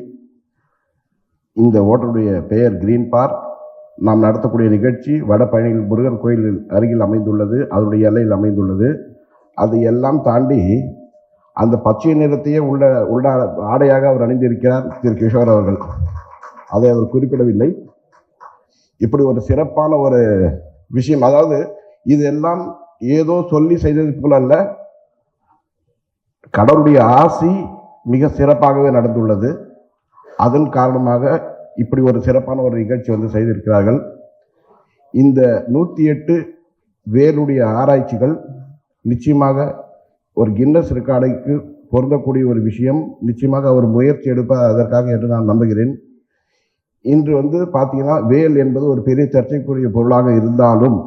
இந்த ஓட்டருடைய பெயர் கிரீன் பார்க். நாம் நடத்தக்கூடிய நிகழ்ச்சி வட பயணிகள் முருகர் கோயிலில் அருகில் அமைந்துள்ளது, அதனுடைய எல்லையில் அமைந்துள்ளது. அது எல்லாம் தாண்டி அந்த பச்சை நிறத்தையே உள்ள ஆடையாக அவர் அணிந்திருக்கிறார் திரு கிஷோர் அவர்கள். அதை அவர் குறிப்பிடவில்லை. இப்படி ஒரு சிறப்பான ஒரு விஷயம், அதாவது இது எல்லாம் ஏதோ சொல்லி செய்தது போல அல்ல, கடவுளுடைய ஆசி மிக சிறப்பாகவே நடந்துள்ளது. அதன் காரணமாக இப்படி ஒரு சிறப்பான ஒரு நிகழ்ச்சி செய்திருக்கிறார்கள். இந்த 108 வேலுடைய ஆராய்ச்சிகள் நிச்சயமாக ஒரு கின்னஸ் ரெக்கார்டுக்கு பொருந்தக்கூடிய ஒரு விஷயம். நிச்சயமாக அவர் முயற்சி எடுப்பார் அதற்காக என்று நான் நம்புகிறேன். இன்று பார்த்தீங்கன்னா வேல் என்பது ஒரு பெரிய சர்ச்சைக்குரிய பொருளாக இருந்தாலும்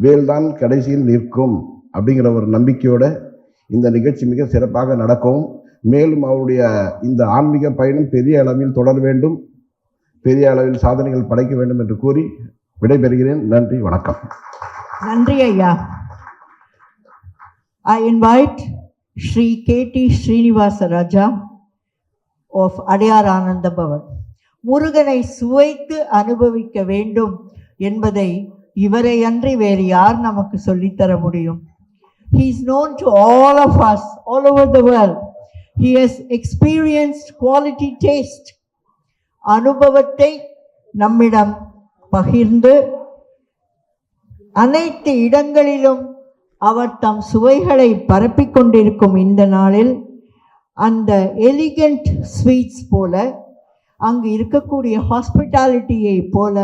வேல்தான் கடைசியில் நிற்கும் அப்படிங்கிற ஒரு நம்பிக்கையோட இந்த நிகழ்ச்சி மிக சிறப்பாக நடக்கும். மேலும் அவருடைய இந்த ஆன்மீக பயணம் பெரிய அளவில் தொடர வேண்டும், பெரிய அளவில் சாதனைகள் படைக்க வேண்டும் என்று கூறி விடைபெறுகிறேன். நன்றி, வணக்கம். நன்றி ஐயா. I invite Sri K.T. Srinivasa Raja of Adiyar Ananda Bhavan. முருகனை சுவைத்து அனுபவிக்க வேண்டும் என்பதை இவரை அன்றி வேறு யார் நமக்கு சொல்லித்தர முடியும்? He is known to all of us, all over the world. He has experienced quality taste. அனுபவத்தை நம்மிடம் பகிர்ந்து அனைத்து இடங்களிலும் அவர் தம் சுவைகளை பரப்பிக் கொண்டிருக்கும் இந்த நாளில் அந்த எலிகண்ட் ஸ்வீட்ஸ் போல, அங்கு இருக்கக்கூடிய ஹாஸ்பிட்டாலிட்டியை போல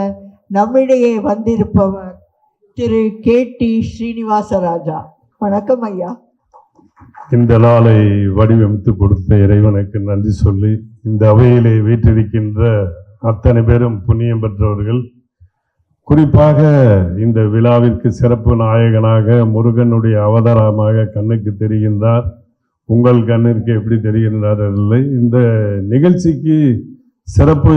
நம்மிடையே வந்திருப்பவர் திரு KT ஸ்ரீனிவாசராஜா. வணக்கம் ஐயா. இந்த நாளை வடிவமைத்து கொடுத்த இறைவனுக்கு நன்றி சொல்லி, இந்த அவையிலே வீற்றிருக்கின்ற அத்தனை பேரும் புண்ணியம் பெற்றவர்கள். குறிப்பாக இந்த விழாவிற்கு சிறப்பு நாயகனாக முருகனுடைய அவதாரமாக கண்ணுக்கு தெரிகின்றார். உங்கள் கண்ணிற்கு எப்படி தெரிகின்றார் இல்லை. இந்த நிகழ்ச்சிக்கு சிறப்பு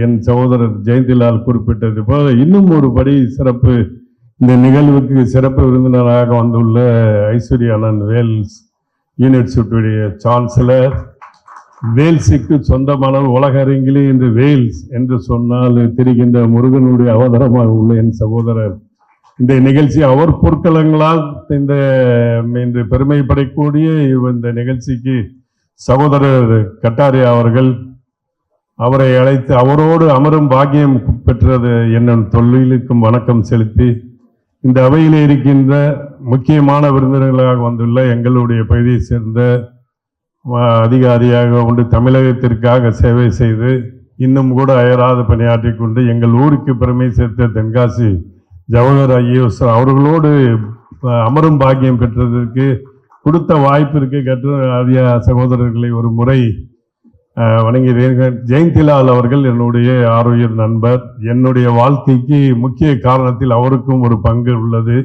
என் சகோதரர் ஜெயந்திலால் குறிப்பிட்டது போல இன்னும் ஒரு படி சிறப்பு, இந்த நிகழ்வுக்கு சிறப்பு விருந்தினராக வந்துள்ள ஐஸ்வர்யானந்த் வேல்ஸ் யூனிவர்சிட்டியுடைய சான்சலர். வேல்ஸுக்கு சொந்தமான உலக அரங்கிலே இன்று வேல்ஸ் என்று சொன்னால் தெரிகின்ற முருகனுடைய அவதாரமாக உள்ள என் சகோதரர். இந்த நிகழ்ச்சி அவர் பொற்களங்களால் இன்று பெருமைப்படக்கூடிய இந்த நிகழ்ச்சிக்கு சகோதரர் கட்டாரியா அவர்கள் அவரை அழைத்து அவரோடு அமரும் பாக்கியம் பெற்றது என்னும் தொழிலுக்கும் வணக்கம் செலுத்தி, இந்த அவையிலே இருக்கின்ற முக்கியமான விருந்தினர்களாக வந்துள்ள எங்களுடைய பகுதியை சேர்ந்த அதிகாரியாக உண்டு தமிழகத்திற்காக சேவை செய்து இன்னும் கூட அயராது பணியாற்றி கொண்டு எங்கள் ஊருக்கு பெருமை சேர்த்த தென்காசி ஜவஹர் ஐஏஎஸ் அவர்களோடு அமரும் பாக்கியம் பெற்றதற்கு கொடுத்த வாய்ப்பிற்கு கற்று சகோதரர்களை ஒரு முறை வணங்குகிறேன். ஜெயந்திலால் அவர்கள் என்னுடைய ஆரோக்கிய நண்பர். என்னுடைய வாழ்க்கைக்கு முக்கிய காரணத்தில் அவருக்கும் ஒரு பங்கு உள்ளது.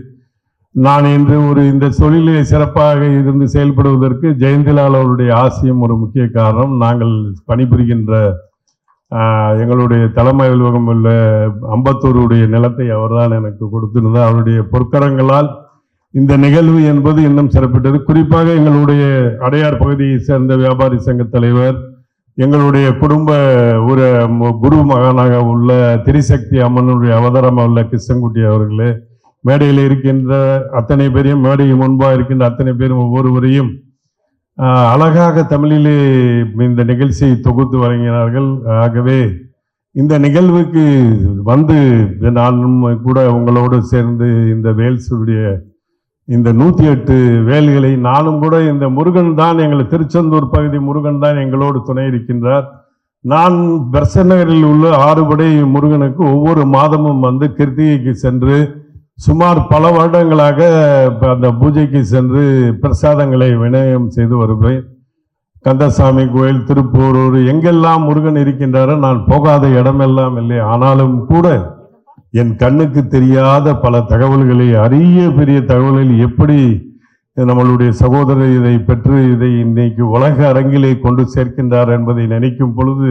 நான் இன்று இந்த தொழிலை சிறப்பாக இருந்து செயல்படுவதற்கு ஜெயந்திலால் அவருடைய ஆசையும் ஒரு முக்கிய காரணம். நாங்கள் பணிபுரிகின்ற எங்களுடைய தலைமை அலுவலகம் உள்ள அம்பத்தூருடைய நிலத்தை அவர்தான் எனக்கு கொடுத்திருந்தார். அவருடைய பொற்கரங்களால் இந்த நிகழ்வு என்பது இன்னும் சிறப்பிட்டது. குறிப்பாக எங்களுடைய அடையார் பகுதியை சேர்ந்த வியாபாரி சங்க தலைவர், எங்களுடைய குடும்ப ஒரு குரு மகனாக உள்ள திரிசக்தி அம்மனுடைய அவதாரமாக உள்ள கிருஷ்ணன்குட்டி அவர்களே, மேடையில் இருக்கின்ற அத்தனை பேரையும், மேடைக்கு முன்பாக இருக்கின்ற அத்தனை பேரும் ஒவ்வொருவரையும் அழகாக தமிழிலே இந்த நிகழ்ச்சியை தொகுத்து வழங்கினார்கள். ஆகவே இந்த நிகழ்வுக்கு வந்து நானும் கூட உங்களோடு சேர்ந்து இந்த வேல்ஸுடைய இந்த 108 வேல்களை நானும் கூட இந்த முருகன் தான் எங்களை திருச்செந்தூர் பகுதி முருகன் தான் எங்களோடு துணை இருக்கின்றார். நான் பெர்சன் நகரில் உள்ள 6 படை முருகனுக்கு ஒவ்வொரு மாதமும் வந்து கிருத்திகைக்கு சென்று சுமார் பல வருடங்களாக அந்த பூஜைக்கு சென்று பிரசாதங்களை விநியோகம் செய்து வருவேன். கந்தசாமி கோயில், திருப்பூரூர், எங்கெல்லாம் முருகன் இருக்கின்றாரோ நான் போகாத இடமெல்லாம் இல்லை. ஆனாலும் கூட என் கண்ணுக்கு தெரியாத பல தகவல்களை, அரிய பெரிய தகவல்கள் எப்படி நம்மளுடைய சகோதரர் இதை பெற்று இதை இன்னைக்கு உலக அரங்கிலே கொண்டு சேர்க்கின்றார் என்பதை நினைக்கும் பொழுது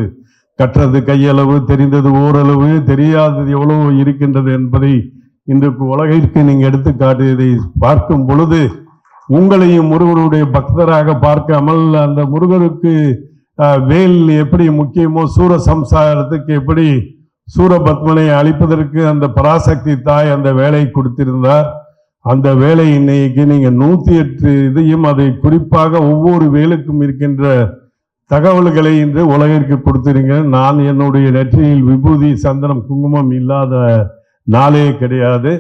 கற்றது கையளவு, தெரிந்தது ஓரளவு, தெரியாதது எவ்வளவு இருக்கின்றது என்பதை இன்றைக்கு உலகிற்கு நீங்க எடுத்து காட்டியதை பார்க்கும் பொழுது உங்களையும் முருகனுடைய பக்தராக பார்க்காமல் அந்த முருகருக்கு வேல் எப்படி முக்கியமோ, சூரசம்சாரத்துக்கு எப்படி சூரபத்மனை அழிப்பதற்கு அந்த பராசக்தி தாய் அந்த வேலை கொடுத்திருந்தார். அந்த வேலை இன்னைக்கு நீங்க 108 இதையும் அதை குறிப்பாக ஒவ்வொரு வேலுக்கும் இருக்கின்ற தகவல்களை இன்று உலகிற்கு கொடுத்திருங்க. நான் என்னுடைய நெற்றியில் விபூதி, சந்தனம், குங்குமம் இல்லாத நாளே கிடையாது.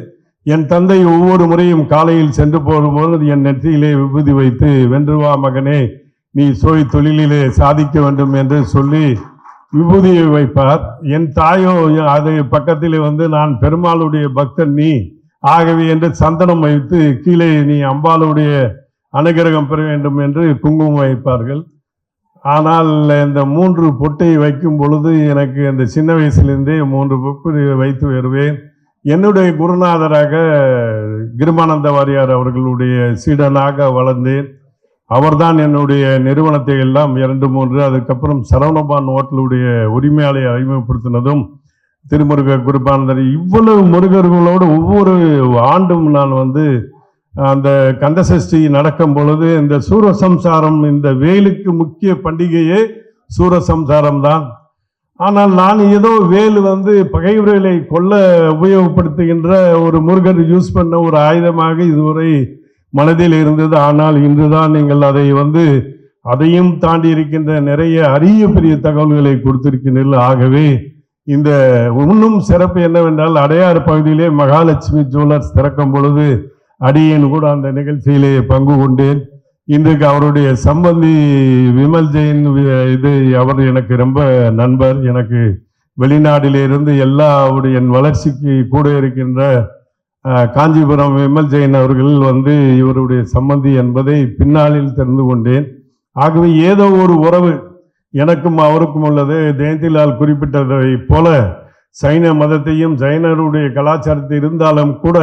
என் தந்தை ஒவ்வொரு முறையும் காலையில் சென்று போகும்போது என் நெற்றியிலே விபூதி வைத்து, வென்றுவா மகனே, நீ தொழிலிலே சாதிக்க வேண்டும் என்று சொல்லி விபூதியை வைப்பார். என் தாயோ அது பக்கத்திலே வந்து, நான் பெருமாளுடைய பக்தன் நீ, ஆகவே என்று சந்தனம் வைத்து கீழே நீ அம்பாளுடைய அனுகிரகம் பெற வேண்டும் என்று குங்குமம் வைப்பார்கள். ஆனால் இந்த 3 பொட்டை வைக்கும் பொழுது எனக்கு அந்த சின்ன வயசுலேருந்தே 3 பொட்டு வைத்து வருவேன். என்னுடைய குருநாதராக கிருமானந்த வாரியார் அவர்களுடைய சீடனாக வளர்ந்தேன். அவர்தான் என்னுடைய நிறுவனத்தை எல்லாம் 2-3, அதுக்கப்புறம் சரவணபான் ஹோட்டலுடைய உரிமையாளரை அறிமுகப்படுத்தினதும் திருமுருக குருபானந்தர். இவ்வளவு முருகர்களோடு ஒவ்வொரு ஆண்டும் நான் வந்து அந்த கந்தசஷ்டி நடக்கும் பொழுது இந்த சூரசம்சாரம், இந்த வேலுக்கு முக்கிய பண்டிகையே சூரசம்சாரம் தான். ஆனால் நான் ஏதோ வேல் பகைவர்களை கொல்ல உபயோகப்படுத்துகின்ற ஒரு முருகன் யூஸ் பண்ண ஒரு ஆயுதமாக இதுவரை மனதில் இருந்தது. ஆனால் இன்றுதான் நீங்கள் அதை அதையும் தாண்டி இருக்கின்ற நிறைய அரிய பெரிய தகவல்களை கொடுத்திருக்கின்றீர்கள். ஆகவே இந்த இன்னும் சிறப்பு என்னவென்றால், அடையாறு பகுதியிலே மகாலட்சுமி ஜுவல்லர்ஸ் திறக்கும் பொழுது அடியேன் கூட அந்த நிகழ்ச்சியிலே பங்கு கொண்டேன். இன்றைக்கு அவருடைய சம்பந்தி விமல் ஜெயின் அவர் எனக்கு ரொம்ப நண்பர். எனக்கு வெளிநாட்டிலிருந்து என் வளர்ச்சிக்கு கூட இருக்கின்ற காஞ்சிபுரம் விமல் ஜெயின் அவர்கள் இவருடைய சம்பந்தி என்பதை பின்னாளில் தெரிந்து கொண்டேன். ஆகவே ஏதோ ஒரு உறவு எனக்கும் அவருக்கும் உள்ளது. ஜெயந்திலால் குறிப்பிட்டதை போல சைன மதத்தையும் ஜைனருடைய கலாச்சாரத்தை இருந்தாலும் கூட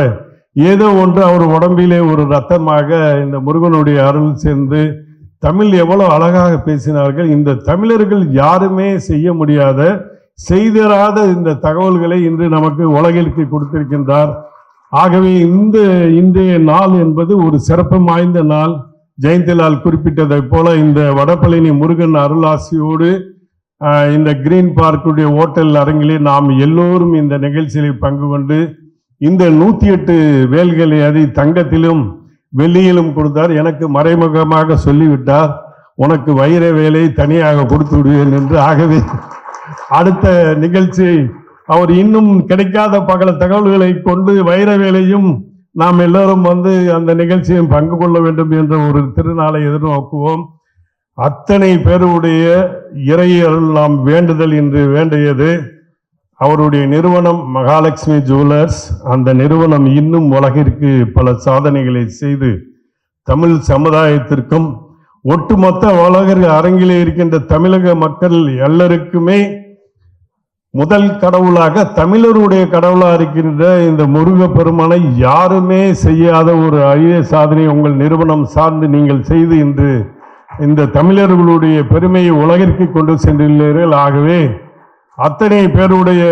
ஏதோ ஒன்று அவர் உடம்பிலே ஒரு ரத்தமாக இந்த முருகனுடைய அருள் சேர்ந்து தமிழ் எவ்வளவு அழகாக பேசினார்கள். இந்த தமிழர்கள் யாருமே செய்ய முடியாத செய்தராத இந்த தகவல்களை இன்று நமக்கு உலகிற்கு கொடுத்திருக்கின்றார். ஆகவே இன்றைய நாள் என்பது ஒரு சிறப்பு வாய்ந்த நாள். ஜெயந்திலால் குறிப்பிட்டதை போல இந்த வடபழனி முருகன் அருளாசியோடு இந்த கிரீன் பார்க்குடைய ஓட்டல் அரங்கிலே நாம் எல்லோரும் இந்த நிகழ்ச்சியில் பங்கு கொண்டு இந்த 108 வேல்களை அதை தங்கத்திலும் வெள்ளியிலும் கொடுத்தார். எனக்கு மறைமுகமாக சொல்லிவிட்டார், உனக்கு வைர வேலை தனியாக கொடுத்து விடுவேன் என்று. ஆகவே அடுத்த நிகழ்ச்சி அவர் இன்னும் கிடைக்காத பல தகவல்களை கொண்டு வைர வேலையும் நாம் எல்லோரும் அந்த நிகழ்ச்சியும் பங்கு கொள்ள வேண்டும் என்ற ஒரு திருநாளை எதிர்நோக்குவோம். அத்தனை பேருடைய இறையருள் நாம் வேண்டுதல் என்று வேண்டியது. அவருடைய நிறுவனம் மகாலட்சுமி ஜுவல்லர்ஸ், அந்த நிறுவனம் இன்னும் உலகிற்கு பல சாதனைகளை செய்து தமிழ் சமுதாயத்திற்கும் ஒட்டுமொத்த உலக அரங்கிலே இருக்கின்ற தமிழக மக்கள் எல்லாருக்குமே முதல் கடவுளாக தமிழருடைய கடவுளாக இருக்கின்ற இந்த முருக பெருமானை யாருமே செய்யாத ஒரு அரிய சாதனை உங்கள் நிறுவனம் சார்ந்து நீங்கள் செய்து இன்று இந்த தமிழர்களுடைய பெருமையை உலகிற்கு கொண்டு சென்றுள்ளீர்கள். ஆகவே அத்தனை பேருடைய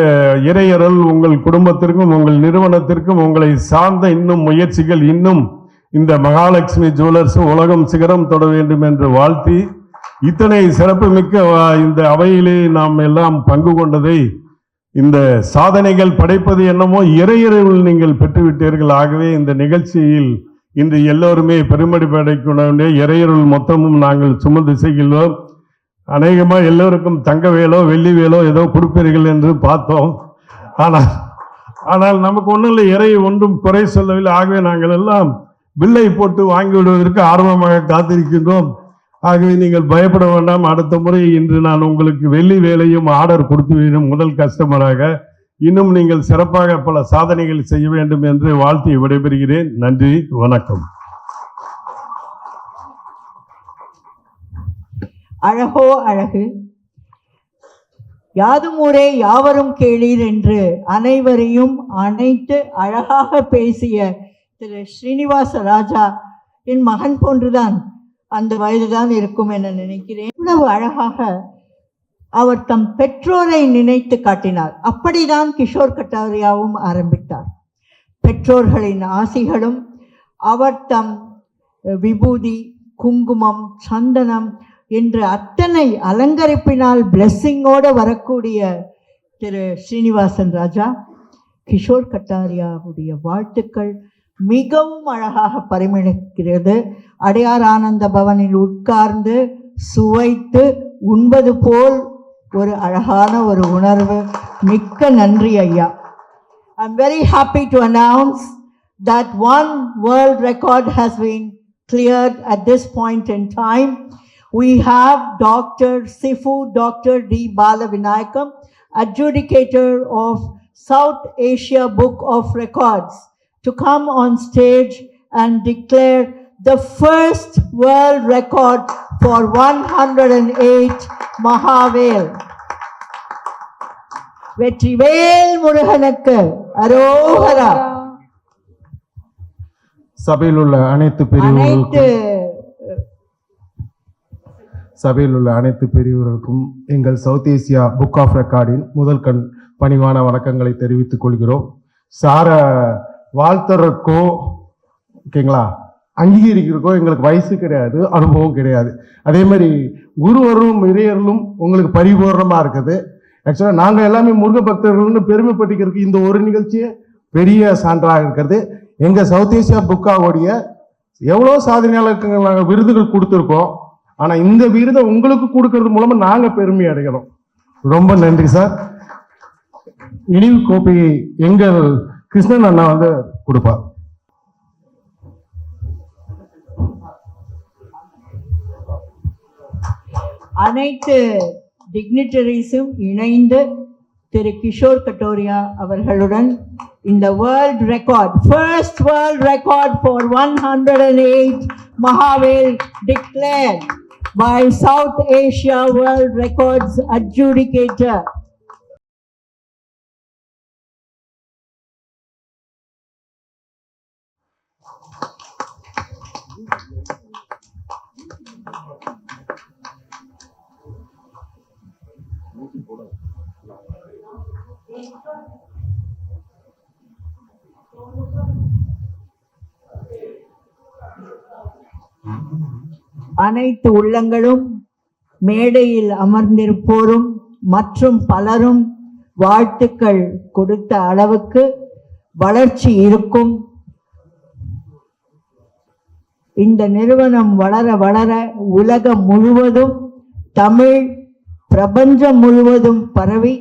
இறையருள் உங்கள் குடும்பத்திற்கும் உங்கள் நிறுவனத்திற்கும் உங்களை சார்ந்த இன்னும் முயற்சிகள் இன்னும் இந்த மகாலட்சுமி ஜுவல்லர்ஸ் உலகம் சிகரம் தொட வேண்டும் என்று வாழ்த்தி, இத்தனை சிறப்புமிக்க இந்த அவையிலே நாம் எல்லாம் பங்கு கொண்டதை, இந்த சாதனைகள் படைப்பது என்னமோ இறையருள் நீங்கள் பெற்றுவிட்டீர்கள். ஆகவே இந்த நிகழ்ச்சியில் இன்று எல்லோருமே பெருமடி படைக்க இறையருள் மொத்தமும் நாங்கள் சுமந்து செய்கிறோம். அநேகமாக எல்லோருக்கும் தங்க வேலோ வெள்ளி வேலோ ஏதோ கொடுப்பீர்கள் என்று பார்த்தோம். ஆனால் நமக்கு ஒன்றும் இல்லை, இறை ஒன்றும் குறை சொல்லவில்லை. ஆகவே நாங்கள் எல்லாம் பில்லை போட்டு வாங்கிவிடுவதற்கு ஆர்வமாக காத்திருக்கின்றோம். ஆகவே நீங்கள் பயப்பட வேண்டாம். அடுத்த முறை இன்று நான் உங்களுக்கு வெள்ளி வேலையும் ஆர்டர் கொடுத்து விடும் முதல் கஸ்டமராக. இன்னும் நீங்கள் சிறப்பாக பல சாதனைகள் செய்ய வேண்டும் என்று வாழ்த்தி விடைபெறுகிறேன். நன்றி, வணக்கம். அழகோ அழகு, யாதும் ஊரே யாவரும் கேளீர் என்று அனைவரையும் அனைத்து அழகாக பேசிய திரு ஸ்ரீனிவாச ராஜா என் மகன் போன்றுதான், அந்த வயதுதான் இருக்கும் என நினைக்கிறேன். இவ்வளவு அழகாக அவர் தம் பெற்றோரை நினைத்து காட்டினார். அப்படிதான் கிஷோர் கட்டாரியாவும் ஆரம்பித்தார். பெற்றோர்களின் ஆசிகளும் அவர் தம் விபூதி, குங்குமம், சந்தனம் என்று அத்தனை அலங்கரிப்பினால் பிளெஸ்ஸிங்கோடு வரக்கூடிய திரு ஸ்ரீனிவாசன் ராஜா, கிஷோர் கட்டாரியாவுடைய வாழ்த்துக்கள் மிகவும் அழகாக பரிமளிக்கிறது. அடையார் ஆனந்த பவனில் உட்கார்ந்து சுவைத்து உண்பது போல் ஒரு அழகான ஒரு உணர்வு. மிக்க நன்றி ஐயா. I'm very happy to announce that one world record has been cleared at this point in time. We have Dr. Sifu Dr. D. Balavinayakam, adjudicator of South Asia Book of Records, to come on stage and declare the first world record for 108 Mahavel. Vetrivel முருகனுக்கு அரோகரா. சபையில் உள்ள அனைத்து பெரியவர்களுக்கும் எங்கள் south Asia book of ரெக்கார்டின் முதல் பணிவான வணக்கங்களை தெரிவித்துக் கொள்கிறோம். சார வாழ்த்துறக்கோ ஓகேங்களா. அங்கீகரிக்கிறதுக்கோ எங்களுக்கு வயசு கிடையாது, அனுபவம் கிடையாது. அதே மாதிரி குருவரும் இறையர்களும் உங்களுக்கு பரிபூர்ணமாக இருக்குது. ஆக்சுவலாக நாங்கள் எல்லாமே முருக பக்தர்கள்னு பெருமைப்பட்டிக்கிறதுக்கு இந்த ஒரு நிகழ்ச்சியே பெரிய சான்றாக இருக்கிறது. எங்கள் சவுத் ஏசியா புக்காவுடைய எவ்வளோ சாதனையாளருக்கு நாங்கள் விருதுகள் கொடுத்துருக்கோம். ஆனால் இந்த விருதை உங்களுக்கு கொடுக்கறது மூலமாக நாங்கள் பெருமை அடைகிறோம். ரொம்ப நன்றி சார். நினைவு கோப்பையை எங்கள் கிருஷ்ணன் அண்ணா வந்து கொடுப்பார். அனைத்து டிக்னிட்டரிஸும் இணைந்து திரு கிஷோர் கட்டோரியா அவர்களுடன் இந்த world record, first world record for 108 Mahavel declared by South Asia World Records Adjudicator. அனைத்து உள்ளங்களும் மேடையில் அமர்ந்திருப்போரும் மற்றும் பலரும் வாழ்த்துக்கள் கொடுத்த அளவுக்கு வளர்ச்சி இருக்கும். இந்த நிறுவனம் வளர வளர உலகம் முழுவதும், தமிழ் பிரபஞ்சம் முழுவதும் பரவி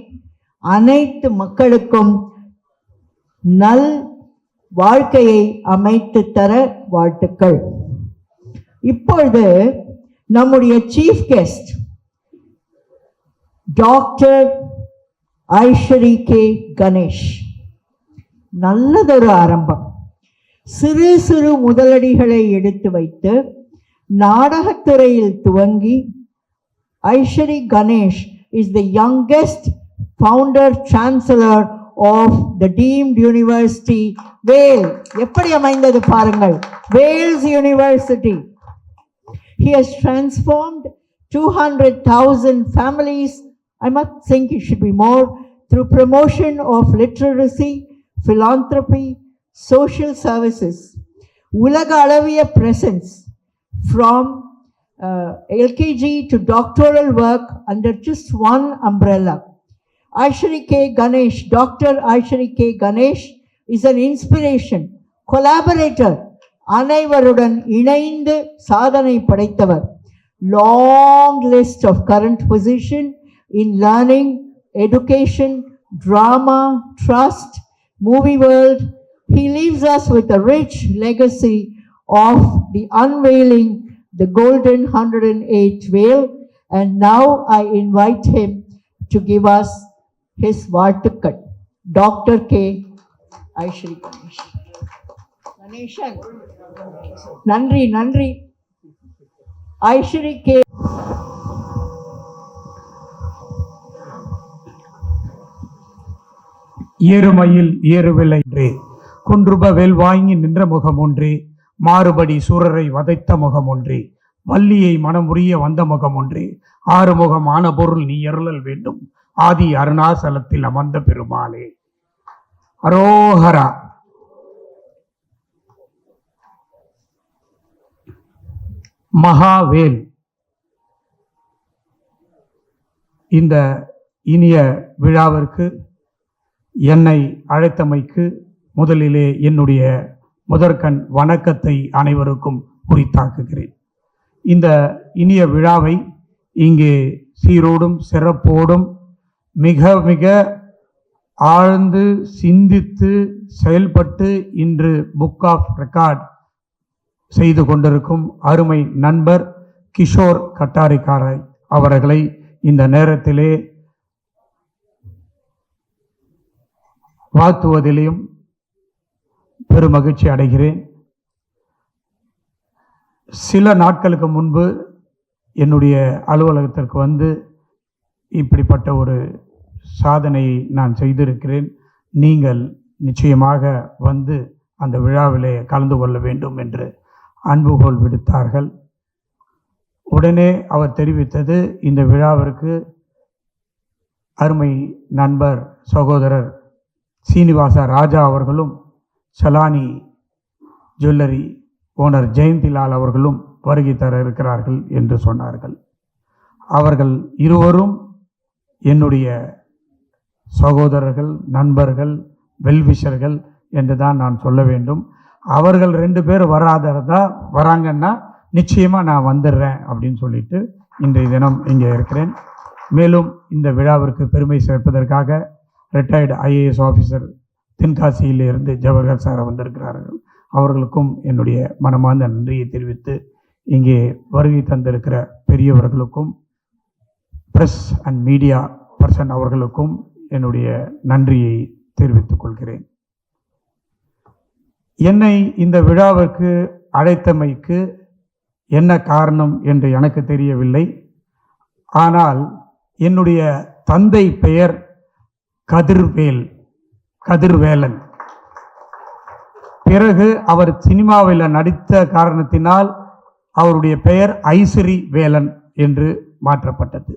அனைத்து மக்களுக்கும் நல் வாழ்க்கையை அமைத்து தர வாழ்த்துக்கள். இப்பொழுது நம்முடைய chief guest doctor Ishari K Ganesh. நல்லதொரு ஆரம்பம். சிறு சிறு முதலடிகளை எடுத்து வைத்து நாடகத்துறையில் துவங்கி Ishari Ganesh is the youngest founder chancellor of the deemed university Vels. எப்படி அமைந்தது பாருங்கள், Vels university. He has transformed 200,000 families, I must think it should be more, through promotion of literacy, philanthropy, social services. Ulaga alaviya presence from LKG to doctoral work under just one umbrella. Aishari K. Ganesh, Dr. Aishari K. Ganesh is an inspiration, collaborator, அனைவருடன் இணைந்து சாதனை படைத்தவர். Long list of current position in learning, education, drama, trust, movie world. He leaves us with a rich legacy of the unveiling the golden 108 veil, and now I invite him to give us his vartukkat. Dr. K. Aishri Ganesh. Ganeshan. நன்றி நன்றி. Ishari K. ஏறுமையில் ஏறுவில்லை என்றே, குன்றுப வேல் வாங்கி நின்ற முகம் ஒன்றே, மாறுபடி சூரரை வதைத்த முகம் ஒன்றே, வள்ளியை மனமுறிய வந்த முகம் ஒன்றே, ஆறுமுகம் ஆன பொருள் நீ எருளல் வேண்டும், ஆதி அருணாசலத்தில் அமர்ந்த பெருமாளே. அரோஹரா. மகாவேல் இந்த இனிய விழாவிற்கு என்னை அழைத்தமைக்கு முதலிலே என்னுடைய முதற்கண் வணக்கத்தை அனைவருக்கும் உரித்தாக்குகிறேன். இந்த இனிய விழாவை இங்கே சீரோடும் சிறப்போடும் மிக மிக ஆழ்ந்து சிந்தித்து செயல்பட்டு இன்று புக் ஆஃப் ரெக்கார்ட் செய்து கொண்டிருக்கும் அருமை நண்பர் கிஷோர் கட்டாரிக்காரை அவர்களை இந்த நேரத்திலே வாழ்த்துவதிலும் பெருமகிழ்ச்சி அடைகிறேன். சில நாட்களுக்கு முன்பு என்னுடைய அலுவலகத்திற்கு வந்து இப்படிப்பட்ட ஒரு சாதனையை நான் செய்திருக்கிறேன், நீங்கள் நிச்சயமாக வந்து அந்த விழாவிலே கலந்து கொள்ள வேண்டும் என்று அன்புகோல் விடுத்தார்கள். உடனே அவர் தெரிவித்தது, இந்த விழாவிற்கு அருமை நண்பர் சகோதரர் சீனிவாச ராஜா அவர்களும் சலானி ஜுவல்லரி ஓனர் ஜெயந்திலால் அவர்களும் வருகை தர இருக்கிறார்கள் என்று சொன்னார்கள். அவர்கள் இருவரும் என்னுடைய சகோதரர்கள், நண்பர்கள், வெல்விஷர்கள் என்று தான் நான் சொல்ல வேண்டும். அவர்கள் 2 பேர் வராததா வராங்கன்னா நிச்சயமாக நான் வந்துடுறேன் அப்படின்னு சொல்லிட்டு இன்றைய தினம் இங்கே இருக்கிறேன். மேலும் இந்த விழாவிற்கு பெருமை சேர்ப்பதற்காக ரிட்டையர்டு ஐஏஎஸ் ஆஃபீஸர் தென்காசியிலிருந்து ஜவஹர் சார் வந்திருக்கிறார்கள். அவர்களுக்கும் என்னுடைய மனமார்ந்த நன்றியை தெரிவித்து, இங்கே வருகை தந்திருக்கிற பெரியவர்களுக்கும் பிரஸ் அண்ட் மீடியா பர்சன் அவர்களுக்கும் என்னுடைய நன்றியை தெரிவித்துக் கொள்கிறேன். என்னை இந்த விழாவிற்கு அழைத்தமைக்கு என்ன காரணம் என்று எனக்கு தெரியவில்லை. ஆனால் என்னுடைய தந்தை பெயர் கதிர்வேலன். பிறகு அவர் சினிமாவில் நடித்த காரணத்தினால் அவருடைய பெயர் ஐஸ்வரி வேலன் என்று மாற்றப்பட்டது.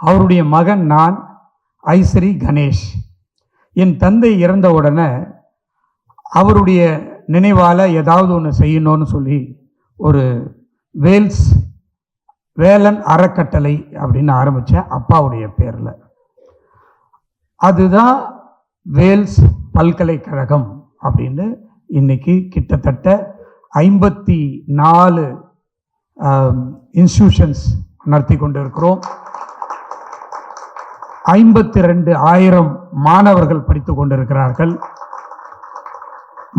அவருடைய மகன் நான், ஐஸ்வரி கணேஷ். என் தந்தை இறந்தவுடனே அவருடைய நினைவால் ஏதாவது ஒன்று செய்யணும்னு சொல்லி ஒரு வேலன் அறக்கட்டளை அப்படின்னு ஆரம்பித்தேன் அப்பாவுடைய பேரில். அதுதான் வேல்ஸ் பல்கலைக்கழகம் அப்படின்னு இன்னைக்கு கிட்டத்தட்ட 54 இன்ஸ்டிடியூஷன்ஸ் நடத்தி கொண்டு இருக்கிறோம். 52,000 மாணவர்கள் படித்து கொண்டிருக்கிறார்கள்.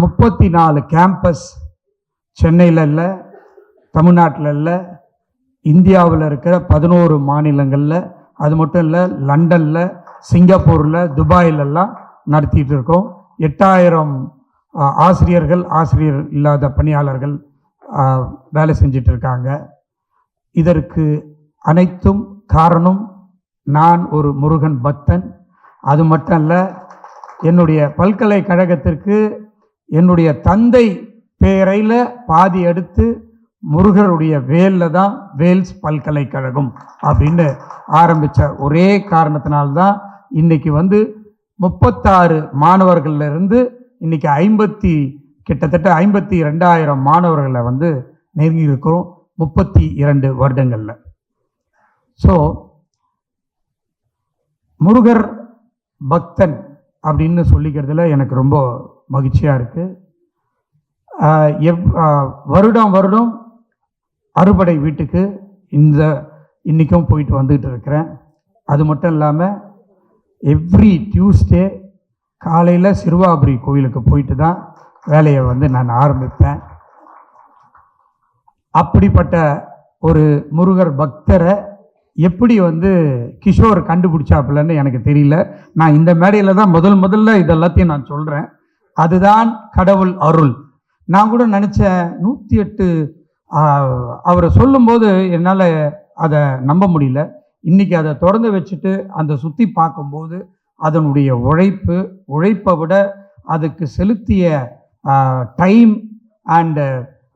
34 கேம்பஸ் சென்னையில் இல்லை, தமிழ்நாட்டில் இல்லை, இந்தியாவில் இருக்கிற 11 மாநிலங்களில், அது மட்டும் இல்லை லண்டனில், சிங்கப்பூரில், துபாயிலெல்லாம் நடத்திட்டு இருக்கோம். 8000 ஆசிரியர் இல்லாத பணியாளர்கள் வேலை செஞ்சிட்டு இருக்காங்க. இதற்கு அனைத்தும் காரணம் நான் ஒரு முருகன் பக்தன். அது மட்டும் இல்லை, என்னுடைய பல்கலைக்கழகத்திற்கு என்னுடைய தந்தை பெயரையில் பாதி எடுத்து முருகருடைய வேலில் தான் வேல்ஸ் பல்கலைக்கழகம் அப்படின்னு ஆரம்பித்த ஒரே காரணத்தினால்தான் இன்னைக்கு 36 மாணவர்களிலிருந்து இன்னைக்கு கிட்டத்தட்ட 52,000 மாணவர்களை நெருங்கி இருக்கிறோம் 32 வருடங்களில். ஸோ முருகர் பக்தன் அப்படின்னு சொல்லிக்கிறதுல எனக்கு ரொம்ப மகிழ்ச்சியாக இருக்குது. வருடம் அறுபடை வீட்டுக்கு இன்றைக்கும் போயிட்டு வந்துக்கிட்டு இருக்கிறேன். அது மட்டும் இல்லாமல் எவ்ரி டியூஸ்டே காலையில் சிறுவாபுரி கோயிலுக்கு போயிட்டு தான் வேலையை நான் ஆரம்பிப்பேன். அப்படிப்பட்ட ஒரு முருகர் பக்தரை எப்படி கிஷோர் கண்டுபிடிச்சாப்புலன்னு எனக்கு தெரியல. நான் இந்த மேடையில் தான் முதல்ல இதெல்லாத்தையும் நான் சொல்கிறேன். அதுதான் கடவுள் அருள். நான் கூட நினச்சேன் 108 அவரை சொல்லும்போது என்னால் அதை நம்ப முடியல. இன்றைக்கி அதை திறந்து வச்சுட்டு அந்த சுற்றி பார்க்கும்போது அதனுடைய உழைப்பை விட அதுக்கு செலுத்திய டைம் அண்டு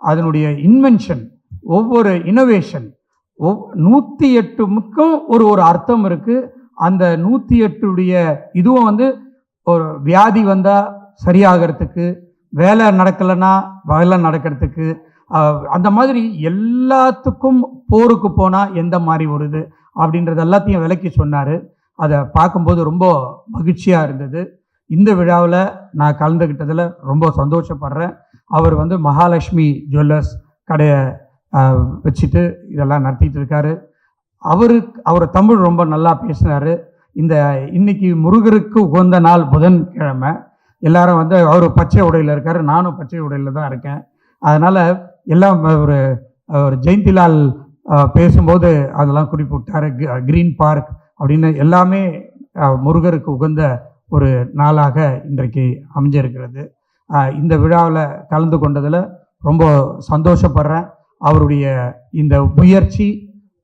அதனுடைய இன்வென்ஷன், ஒவ்வொரு இனோவேஷன் 108க்கும் ஒரு அர்த்தம் இருக்குது. அந்த 108உடைய இதுவும் ஒரு வியாதி வந்தால் சரியாகிறதுக்கு, வேலை நடக்கலைன்னா வேலை நடக்கிறதுக்கு, அந்த மாதிரி எல்லாத்துக்கும் போருக்கு போனால் எந்த மாதிரி வருது அப்படின்றது எல்லாத்தையும் விளக்கி சொன்னார். அதை பார்க்கும்போது ரொம்ப மகிழ்ச்சியாக இருந்தது. இந்த விழாவில் நான் கலந்துக்கிட்டதில் ரொம்ப சந்தோஷப்படுறேன். அவர் மகாலட்சுமி ஜுவல்லர்ஸ் கடையை வச்சுட்டு இதெல்லாம் நடத்திட்டு இருக்காரு. அவர் தமிழ் ரொம்ப நல்லா பேசினார். இன்னைக்கு முருகருக்கு உகந்த நாள் புதன்கிழமை. எல்லாரும் அவர் பச்சை உடையில் இருக்கார், நானும் பச்சை உடையில் தான் இருக்கேன். அதனால் எல்லாம் ஒரு ஜெயந்திலால் பேசும்போது அதெல்லாம் குறிப்பிட்டார். கிரீன் பார்க் அப்படின்னு எல்லாமே முருகருக்கு உகந்த ஒரு நாளாக இன்றைக்கு அமைஞ்சிருக்கிறது. இந்த விழாவில் கலந்து கொண்டதில் ரொம்ப சந்தோஷப்படுறேன். அவருடைய இந்த முயற்சி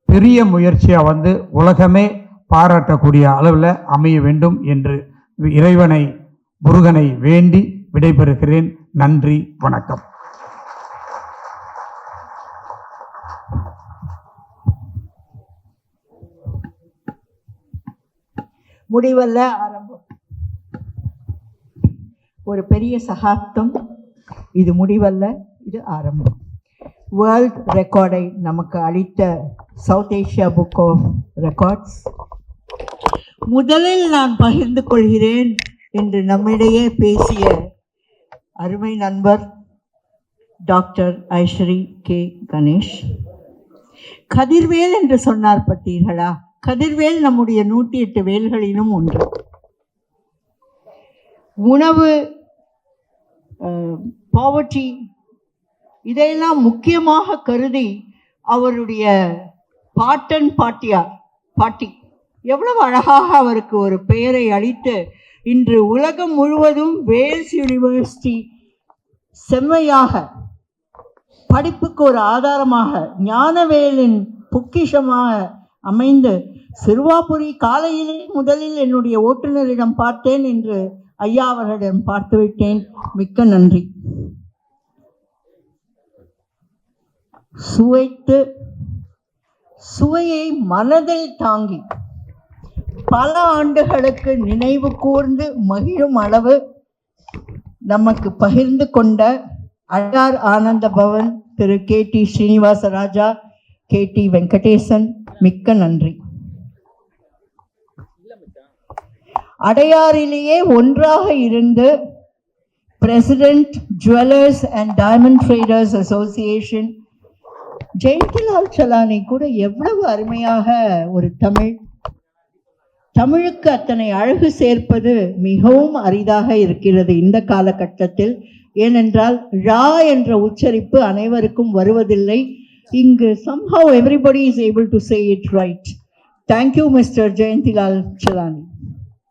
பெரிய முயற்சியாக உலகமே பாராட்டக்கூடிய அளவில் அமைய வேண்டும் என்று இறைவனை முருகனை வேண்டி விடைபெறுகிறேன். நன்றி, வணக்கம். முடிவல்ல ஆரம்பம். ஒரு பெரிய சகாப்தம். இது முடிவல்ல, இது ஆரம்பம். வேர்ல்ட் ரெக்கார்டை நமக்கு அளித்த South Asia book of records. முதலில் நான் பகிர்ந்து கொள்கிறேன் என்று நம்மிடையே பேசிய அருமை நண்பர் டாக்டர் ஐஸ்வரி கே கணேஷ். கதிர்வேல் என்று சொன்னார் பட்டீர்களா? கதிர்வேல் நம்முடைய 108 வேல்களிலும் ஒன்று. உணவு, பாவர்ட்டி, இதையெல்லாம் முக்கியமாக கருதி அவருடைய பாட்டி எவ்வளவு அழகாக அவருக்கு ஒரு பெயரை அளித்து இன்று உலகம் முழுவதும் வேல்ஸ் யூனிவர்சிட்டி செம்மையாக படிப்புக்கு ஒரு ஆதாரமாக ஞானவேலின் பொக்கிஷமாக அமைந்து சிறுவாபுரி காலையிலே முதலில் என்னுடைய ஓட்டுநரிடம் பார்த்தேன் என்று ஐயா அவர்களிடம் பார்த்துவிட்டேன். மிக்க நன்றி. சுவைத்து சுவையை மனதில் தாங்கி பல ஆண்டுகளுக்கு நினைவு கூர்ந்து மகிழும் அளவு நமக்கு பகிர்ந்து கொண்ட அடார் ஆனந்த பவன் திரு KT ஸ்ரீனிவாச ராஜா, KT வெங்கடேசன், மிக்க நன்றி. அடையாறிலேயே ஒன்றாக இருந்து president jewellers and diamond traders association Jayantilal Salani கூட எவ்வளவு அருமையாக ஒரு தமிழுக்கு அத்தனை அழகு சேர்ப்பது மிகவும் அரிதாக இருக்கிறது இந்த காலகட்டத்தில். ஏனென்றால் ரா என்ற உச்சரிப்பு அனைவருக்கும் வருவதில்லை. இங்கு somehow everybody is able to say it right. Thank you, Mr. Jayantilal Chelani.